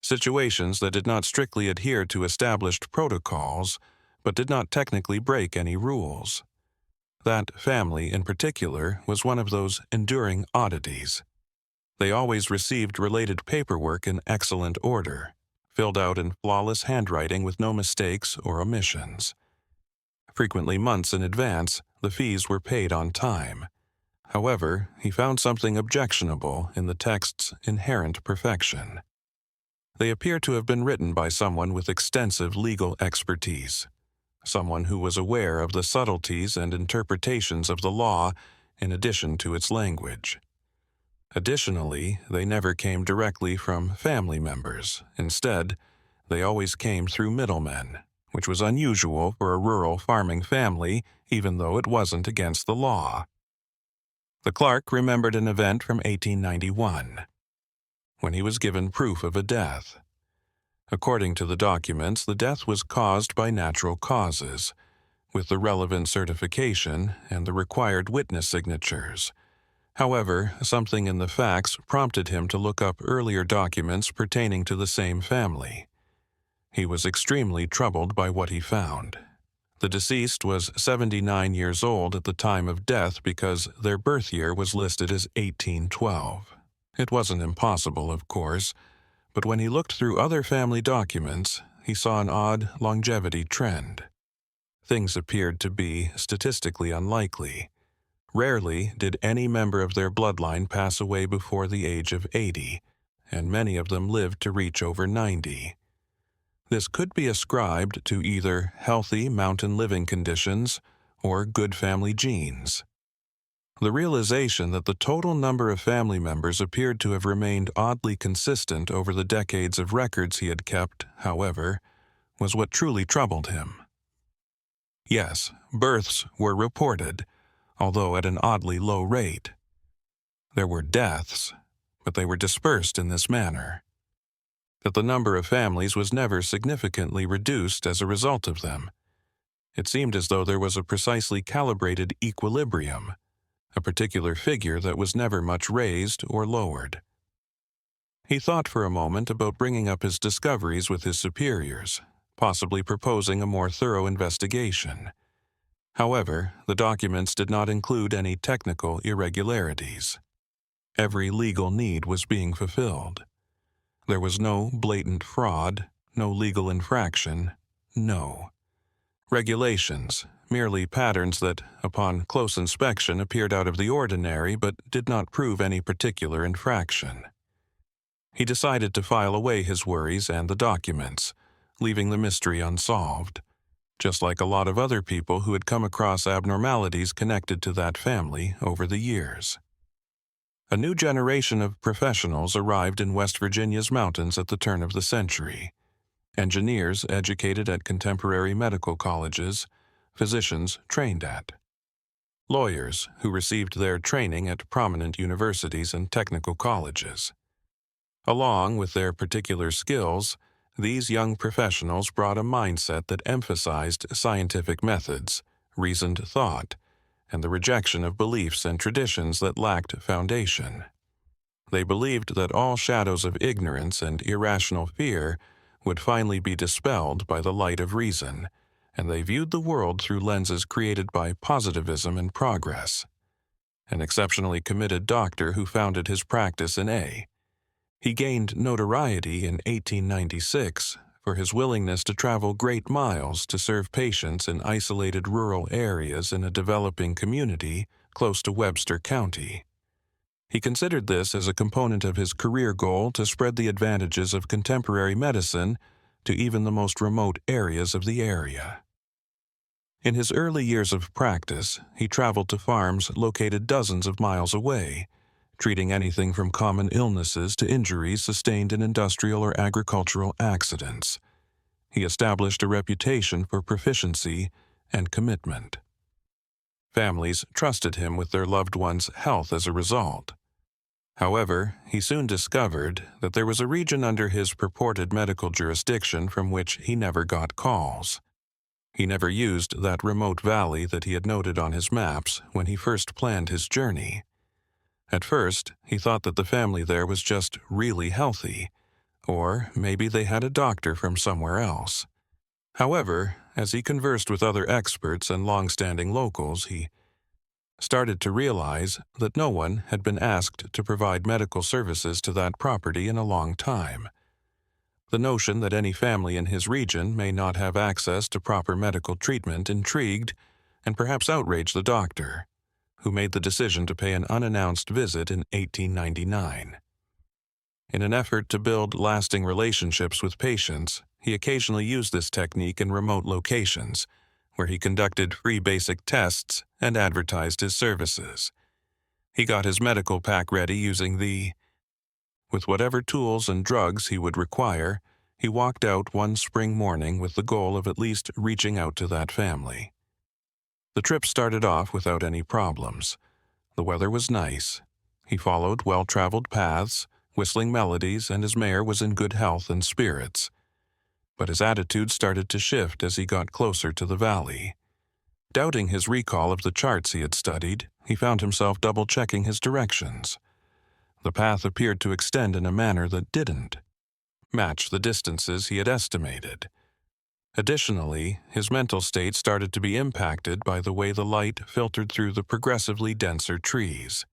Situations that did not strictly adhere to established protocols, but did not technically break any rules. That family, in particular, was one of those enduring oddities. They always received related paperwork in excellent order, filled out in flawless handwriting with no mistakes or omissions. Frequently months in advance, the fees were paid on time. However, he found something objectionable in the text's inherent perfection. They appear to have been written by someone with extensive legal expertise, someone who was aware of the subtleties and interpretations of the law in addition to its language. Additionally, they never came directly from family members. Instead, they always came through middlemen, which was unusual for a rural farming family, even though it wasn't against the law. The clerk remembered an event from 1891, when he was given proof of a death. According to the documents, the death was caused by natural causes, with the relevant certification and the required witness signatures. However, something in the facts prompted him to look up earlier documents pertaining to the same family. He was extremely troubled by what he found. The deceased was 79 years old at the time of death because their birth year was listed as 1812. It wasn't impossible, of course, but when he looked through other family documents, he saw an odd longevity trend. Things appeared to be statistically unlikely. Rarely did any member of their bloodline pass away before the age of 80, and many of them lived to reach over 90. This could be ascribed to either healthy mountain living conditions or good family genes. The realization that the total number of family members appeared to have remained oddly consistent over the decades of records he had kept, however, was what truly troubled him. Yes, births were reported, although at an oddly low rate. There were deaths, but they were dispersed in this manner. That the number of families was never significantly reduced as a result of them. It seemed as though there was a precisely calibrated equilibrium, a particular figure that was never much raised or lowered. He thought for a moment about bringing up his discoveries with his superiors, possibly proposing a more thorough investigation. However, the documents did not include any technical irregularities. Every legal need was being fulfilled. There was no blatant fraud, no legal infraction, no regulations, merely patterns that, upon close inspection, appeared out of the ordinary but did not prove any particular infraction. He decided to file away his worries and the documents, leaving the mystery unsolved, just like a lot of other people who had come across abnormalities connected to that family over the years. A new generation of professionals arrived in West Virginia's mountains at the turn of the century. Engineers educated at contemporary medical colleges, physicians trained at. Lawyers who received their training at prominent universities and technical colleges. Along with their particular skills, these young professionals brought a mindset that emphasized scientific methods, reasoned thought, and the rejection of beliefs and traditions that lacked foundation. They believed that all shadows of ignorance and irrational fear would finally be dispelled by the light of reason, and they viewed the world through lenses created by positivism and progress. An exceptionally committed doctor who founded his practice in A. He gained notoriety in 1896 for his willingness to travel great miles to serve patients in isolated rural areas in a developing community close to Webster County. He considered this as a component of his career goal to spread the advantages of contemporary medicine to even the most remote areas of the area. In his early years of practice, he traveled to farms located dozens of miles away, treating anything from common illnesses to injuries sustained in industrial or agricultural accidents. He established a reputation for proficiency and commitment. Families trusted him with their loved ones' health as a result. However, he soon discovered that there was a region under his purported medical jurisdiction from which he never got calls. He never used that remote valley that he had noted on his maps when he first planned his journey. At first, he thought that the family there was just really healthy, or maybe they had a doctor from somewhere else. However, as he conversed with other experts and long-standing locals, he started to realize that no one had been asked to provide medical services to that property in a long time. The notion that any family in his region may not have access to proper medical treatment intrigued and perhaps outraged the doctor, who made the decision to pay an unannounced visit in 1899. In an effort to build lasting relationships with patients, he occasionally used this technique in remote locations, where he conducted free basic tests and advertised his services. He got his medical pack ready using with whatever tools and drugs he would require, he walked out one spring morning with the goal of at least reaching out to that family. The trip started off without any problems. The weather was nice. He followed well-traveled paths, whistling melodies, and his mare was in good health and spirits. But his attitude started to shift as he got closer to the valley. Doubting his recall of the charts he had studied, he found himself double-checking his directions. The path appeared to extend in a manner that didn't match the distances he had estimated. Additionally, his mental state started to be impacted by the way the light filtered through the progressively denser trees.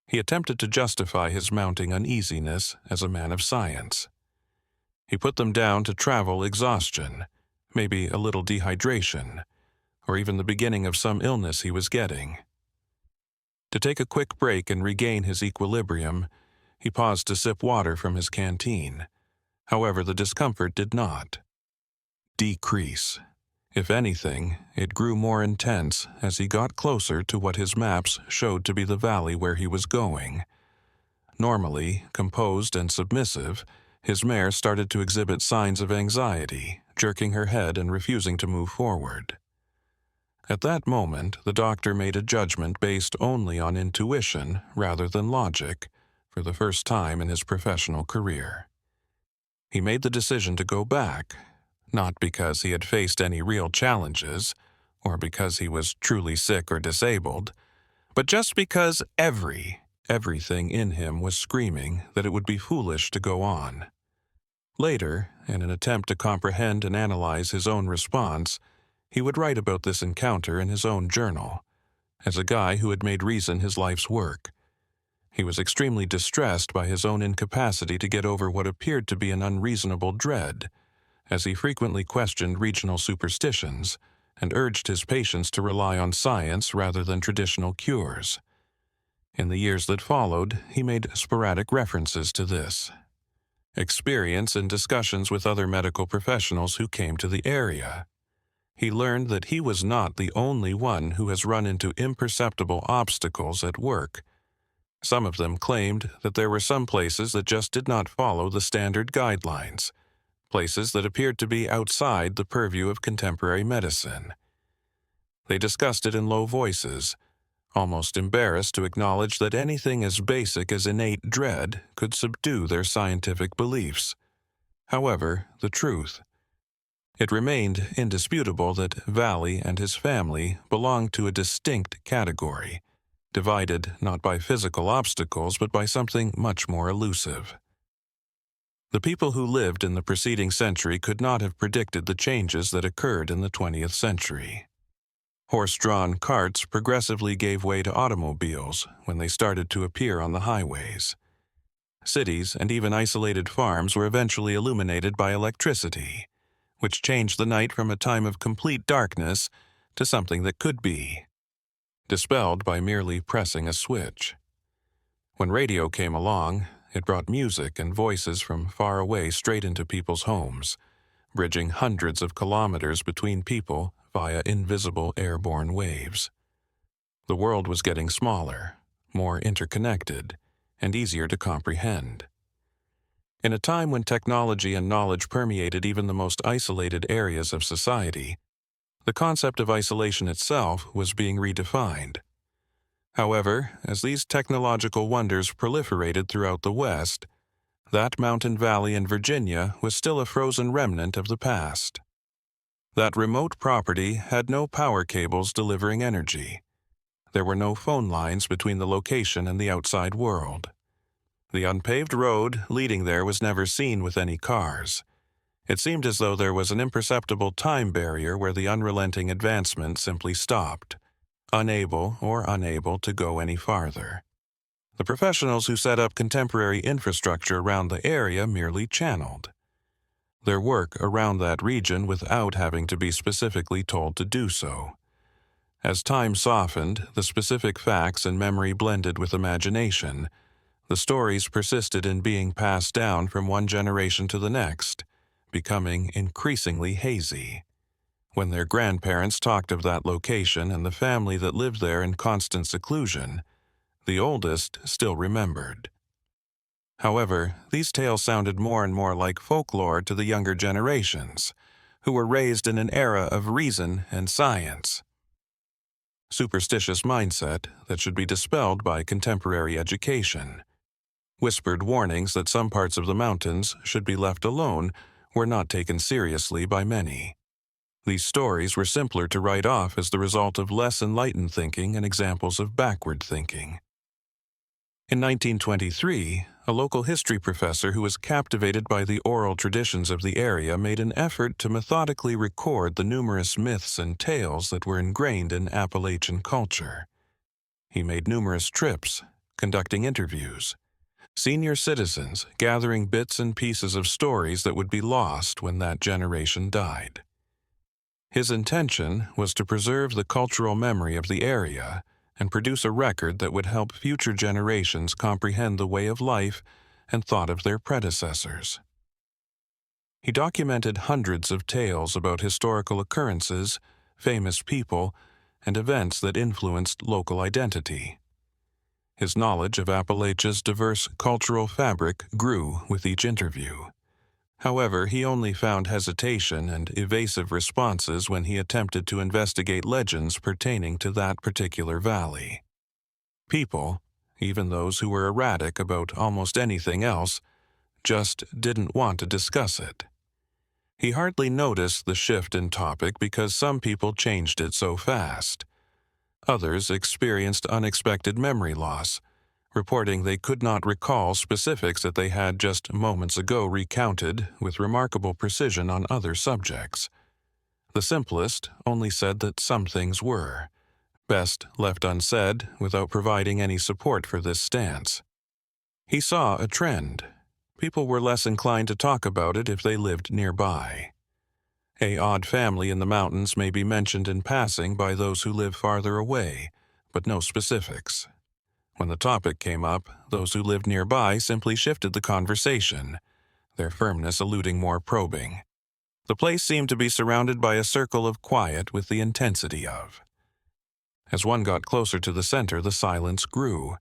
He attempted to justify his mounting uneasiness as a man of science. He put them down to travel exhaustion, maybe a little dehydration, or even the beginning of some illness he was getting. To take a quick break and regain his equilibrium, he paused to sip water from his canteen. However, the discomfort did not decrease. If anything, it grew more intense as he got closer to what his maps showed to be the valley where he was going. Normally composed and submissive, his mare started to exhibit signs of anxiety, jerking her head and refusing to move forward. At that moment, the doctor made a judgment based only on intuition rather than logic for the first time in his professional career. He made the decision to go back, not because he had faced any real challenges or because he was truly sick or disabled, but just because everything in him was screaming that it would be foolish to go on. Later, in an attempt to comprehend and analyze his own response, he would write about this encounter in his own journal. As a guy who had made reason his life's work, he was extremely distressed by his own incapacity to get over what appeared to be an unreasonable dread, as he frequently questioned regional superstitions and urged his patients to rely on science rather than traditional cures. In the years that followed, he made sporadic references to this experience in discussions with other medical professionals who came to the area. He learned that he was not the only one who has run into imperceptible obstacles at work. Some of them claimed that there were some places that just did not follow the standard guidelines, places that appeared to be outside the purview of contemporary medicine. They discussed it in low voices, almost embarrassed to acknowledge that anything as basic as innate dread could subdue their scientific beliefs. However, it remained indisputable that Valley and his family belonged to a distinct category, divided not by physical obstacles but by something much more elusive. The people who lived in the preceding century could not have predicted the changes that occurred in the 20th century. Horse-drawn carts progressively gave way to automobiles when they started to appear on the highways. Cities and even isolated farms were eventually illuminated by electricity, which changed the night from a time of complete darkness to something that could be dispelled by merely pressing a switch. When radio came along, it brought music and voices from far away straight into people's homes, bridging hundreds of kilometers between people via invisible airborne waves. The world was getting smaller, more interconnected, and easier to comprehend. In a time when technology and knowledge permeated even the most isolated areas of society, the concept of isolation itself was being redefined. However, as these technological wonders proliferated throughout the West, that mountain valley in Virginia was still a frozen remnant of the past. That remote property had no power cables delivering energy. There were no phone lines between the location and the outside world. The unpaved road leading there was never seen with any cars. It seemed as though there was an imperceptible time barrier where the unrelenting advancement simply stopped, unable to go any farther. The professionals who set up contemporary infrastructure around the area merely channeled their work around that region without having to be specifically told to do so. As time softened, the specific facts and memory blended with imagination. The stories persisted in being passed down from one generation to the next, becoming increasingly hazy. When their grandparents talked of that location and the family that lived there in constant seclusion, the oldest still remembered. However, these tales sounded more and more like folklore to the younger generations, who were raised in an era of reason and science. Superstitious mindset that should be dispelled by contemporary education. Whispered warnings that some parts of the mountains should be left alone were not taken seriously by many. These stories were simpler to write off as the result of less enlightened thinking and examples of backward thinking. In 1923, a local history professor who was captivated by the oral traditions of the area made an effort to methodically record the numerous myths and tales that were ingrained in Appalachian culture. He made numerous trips, conducting interviews, senior citizens gathering bits and pieces of stories that would be lost when that generation died. His intention was to preserve the cultural memory of the area and produce a record that would help future generations comprehend the way of life and thought of their predecessors. He documented hundreds of tales about historical occurrences, famous people, and events that influenced local identity. His knowledge of Appalachia's diverse cultural fabric grew with each interview. However, he only found hesitation and evasive responses when he attempted to investigate legends pertaining to that particular valley. People, even those who were erratic about almost anything else, just didn't want to discuss it. He hardly noticed the shift in topic because some people changed it so fast. Others experienced unexpected memory loss, reporting they could not recall specifics that they had just moments ago recounted with remarkable precision on other subjects. The simplest only said that some things were best left unsaid without providing any support for this stance. He saw a trend. People were less inclined to talk about it if they lived nearby. An odd family in the mountains may be mentioned in passing by those who live farther away, but no specifics. When the topic came up, those who lived nearby simply shifted the conversation, their firmness eluding more probing. The place seemed to be surrounded by a circle of quiet with the intensity of. As one got closer to the center, the silence grew.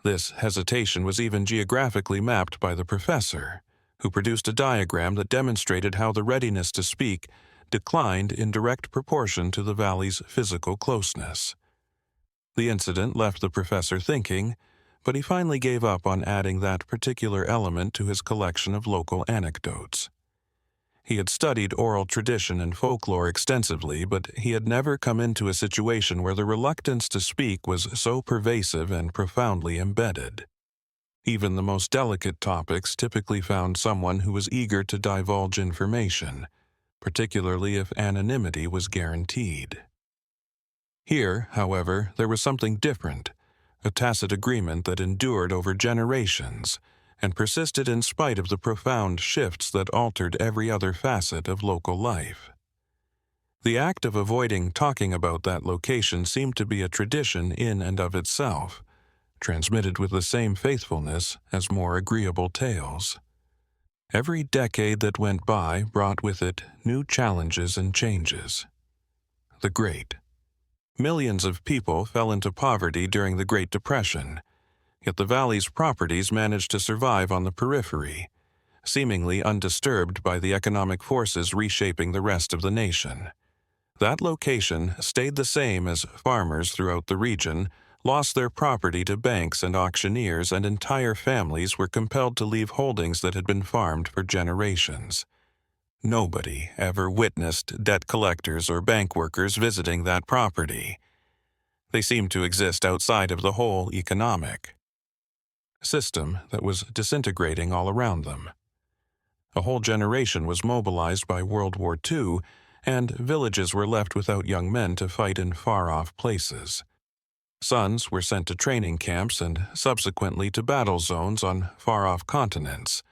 This hesitation was even geographically mapped by the professor, who produced a diagram that demonstrated how the readiness to speak declined in direct proportion to the valley's physical closeness. The incident left the professor thinking, but he finally gave up on adding that particular element to his collection of local anecdotes. He had studied oral tradition and folklore extensively, but he had never come into a situation where the reluctance to speak was so pervasive and profoundly embedded. Even the most delicate topics typically found someone who was eager to divulge information, particularly if anonymity was guaranteed. Here, however, there was something different, a tacit agreement that endured over generations and persisted in spite of the profound shifts that altered every other facet of local life. The act of avoiding talking about that location seemed to be a tradition in and of itself, transmitted with the same faithfulness as more agreeable tales. Every decade that went by brought with it new challenges and changes. The Great. Millions of people fell into poverty during the Great Depression, yet the valley's properties managed to survive on the periphery, seemingly undisturbed by the economic forces reshaping the rest of the nation. That location stayed the same as farmers throughout the region lost their property to banks and auctioneers, and entire families were compelled to leave holdings that had been farmed for generations. Nobody ever witnessed debt collectors or bank workers visiting that property. They seemed to exist outside of the whole economic system that was disintegrating all around them. A whole generation was mobilized by World War II, and villages were left without young men to fight in far-off places. Sons were sent to training camps and subsequently to battle zones on far-off continents,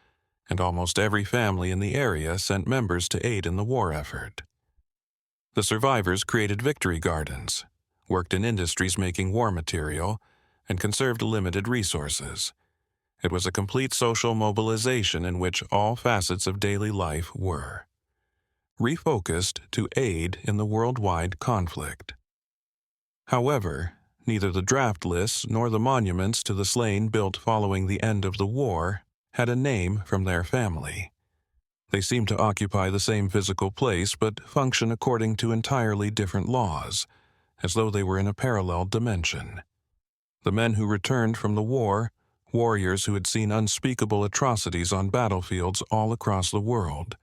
and almost every family in the area sent members to aid in the war effort. The survivors created victory gardens, worked in industries making war material, and conserved limited resources. It was a complete social mobilization in which all facets of daily life were refocused to aid in the worldwide conflict. However, neither the draft lists nor the monuments to the slain built following the end of the war had a name from their family. They seemed to occupy the same physical place but function according to entirely different laws, as though they were in a parallel dimension. The men who returned from the war, warriors who had seen unspeakable atrocities on battlefields all across the world,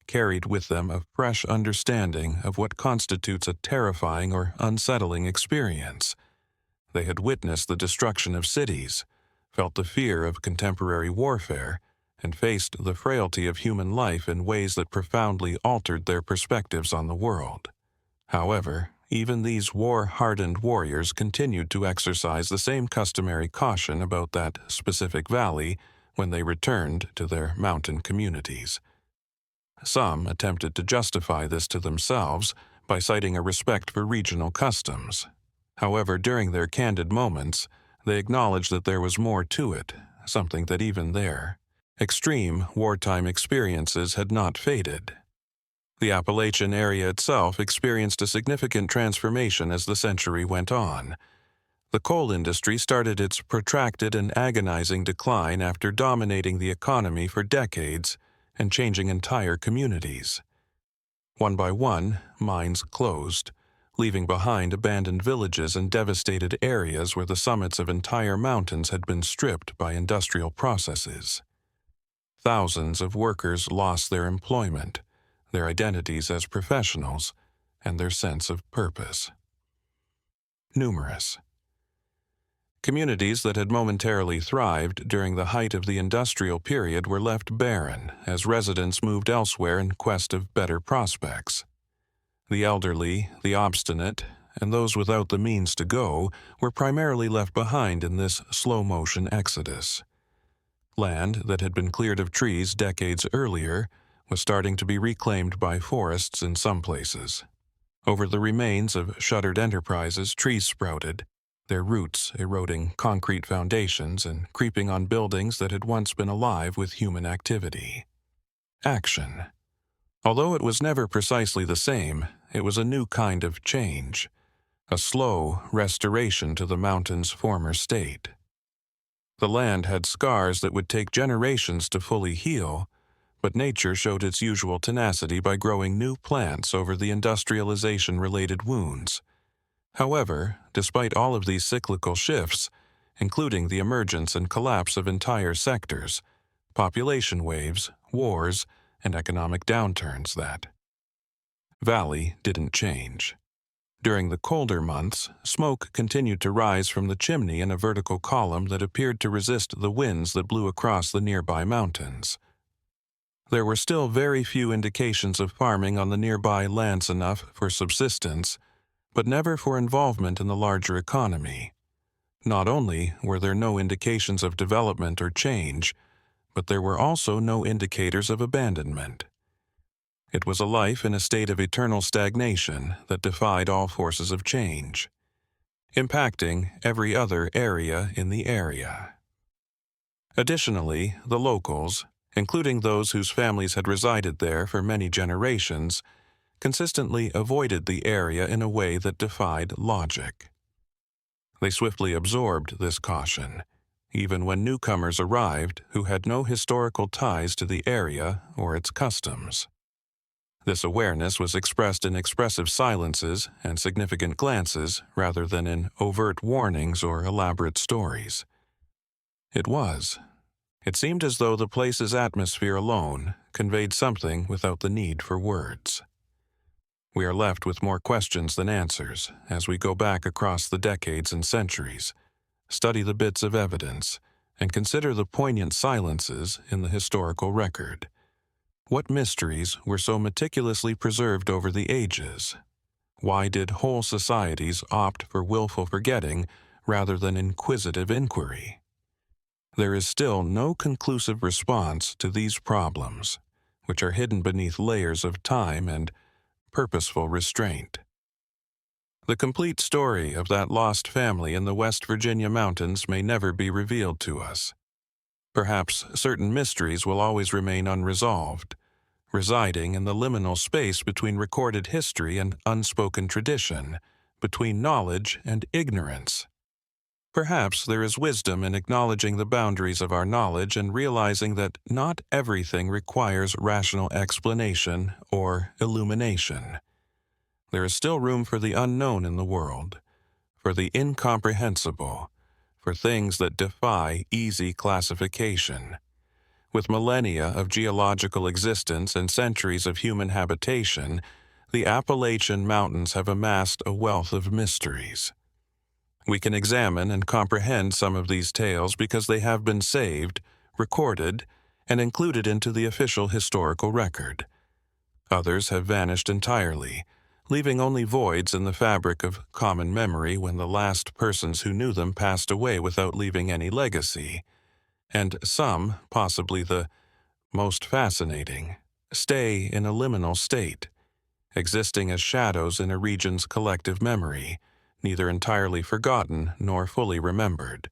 carried with them a fresh understanding of what constitutes a terrifying or unsettling experience. They had witnessed the destruction of cities, felt the fear of contemporary warfare, and faced the frailty of human life in ways that profoundly altered their perspectives on the world. However, even these war-hardened warriors continued to exercise the same customary caution about that specific valley when they returned to their mountain communities. Some attempted to justify this to themselves by citing a respect for regional customs. However, during their candid moments, they acknowledged that there was more to it, something that even their extreme wartime experiences had not faded. The Appalachian area itself experienced a significant transformation as the century went on. The coal industry started its protracted and agonizing decline after dominating the economy for decades and changing entire communities. One by one, mines closed, leaving behind abandoned villages and devastated areas where the summits of entire mountains had been stripped by industrial processes. Thousands of workers lost their employment, their identities as professionals, and their sense of purpose. Numerous communities that had momentarily thrived during the height of the industrial period were left barren as residents moved elsewhere in quest of better prospects. The elderly, the obstinate, and those without the means to go were primarily left behind in this slow-motion exodus. Land that had been cleared of trees decades earlier was starting to be reclaimed by forests in some places. Over the remains of shuttered enterprises, trees sprouted, their roots eroding concrete foundations and creeping on buildings that had once been alive with human activity. Action. Although it was never precisely the same, it was a new kind of change, a slow restoration to the mountain's former state. The land had scars that would take generations to fully heal, but nature showed its usual tenacity by growing new plants over the industrialization-related wounds. However, despite all of these cyclical shifts, including the emergence and collapse of entire sectors, population waves, wars, and economic downturns, that valley didn't change. During the colder months, smoke continued to rise from the chimney in a vertical column that appeared to resist the winds that blew across the nearby mountains. There were still very few indications of farming on the nearby lands enough for subsistence, but never for involvement in the larger economy. Not only were there no indications of development or change, but there were also no indicators of abandonment. It was a life in a state of eternal stagnation that defied all forces of change, impacting every other area in the area. Additionally, the locals, including those whose families had resided there for many generations, consistently avoided the area in a way that defied logic. They swiftly absorbed this caution, even when newcomers arrived who had no historical ties to the area or its customs. This awareness was expressed in expressive silences and significant glances rather than in overt warnings or elaborate stories. It was, It seemed as though the place's atmosphere alone conveyed something without the need for words. We are left with more questions than answers as we go back across the decades and centuries, study the bits of evidence, and consider the poignant silences in the historical record. What mysteries were so meticulously preserved over the ages? Why did whole societies opt for willful forgetting rather than inquisitive inquiry? There is still no conclusive response to these problems, which are hidden beneath layers of time and purposeful restraint. The complete story of that lost family in the West Virginia mountains may never be revealed to us. Perhaps certain mysteries will always remain unresolved, residing in the liminal space between recorded history and unspoken tradition, between knowledge and ignorance. Perhaps there is wisdom in acknowledging the boundaries of our knowledge and realizing that not everything requires rational explanation or illumination. There is still room for the unknown in the world, for the incomprehensible, for things that defy easy classification. With millennia of geological existence and centuries of human habitation, the Appalachian Mountains have amassed a wealth of mysteries. We can examine and comprehend some of these tales because they have been saved, recorded, and included into the official historical record. Others have vanished entirely, leaving only voids in the fabric of common memory when the last persons who knew them passed away without leaving any legacy. And some, possibly the most fascinating, stay in a liminal state, existing as shadows in a region's collective memory, neither entirely forgotten nor fully remembered.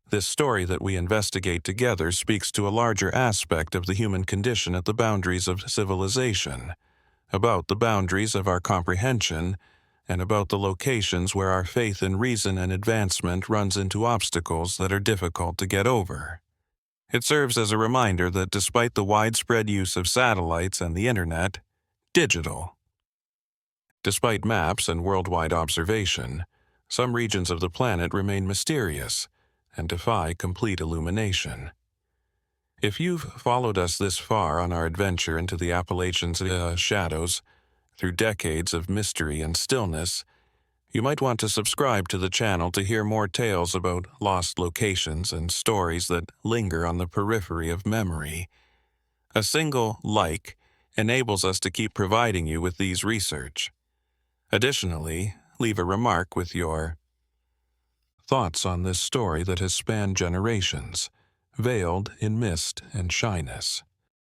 This story that we investigate together speaks to a larger aspect of the human condition at the boundaries of civilization, about the boundaries of our comprehension, and about the locations where our faith in reason and advancement runs into obstacles that are difficult to get over. It serves as a reminder that despite the widespread use of satellites and the internet, despite maps and worldwide observation, some regions of the planet remain mysterious and defy complete illumination. If you've followed us this far on our adventure into the Appalachian's shadows, through decades of mystery and stillness, you might want to subscribe to the channel to hear more tales about lost locations and stories that linger on the periphery of memory. A single like enables us to keep providing you with these research. Additionally, leave a remark with your thoughts on this story that has spanned generations, veiled in mist and shyness.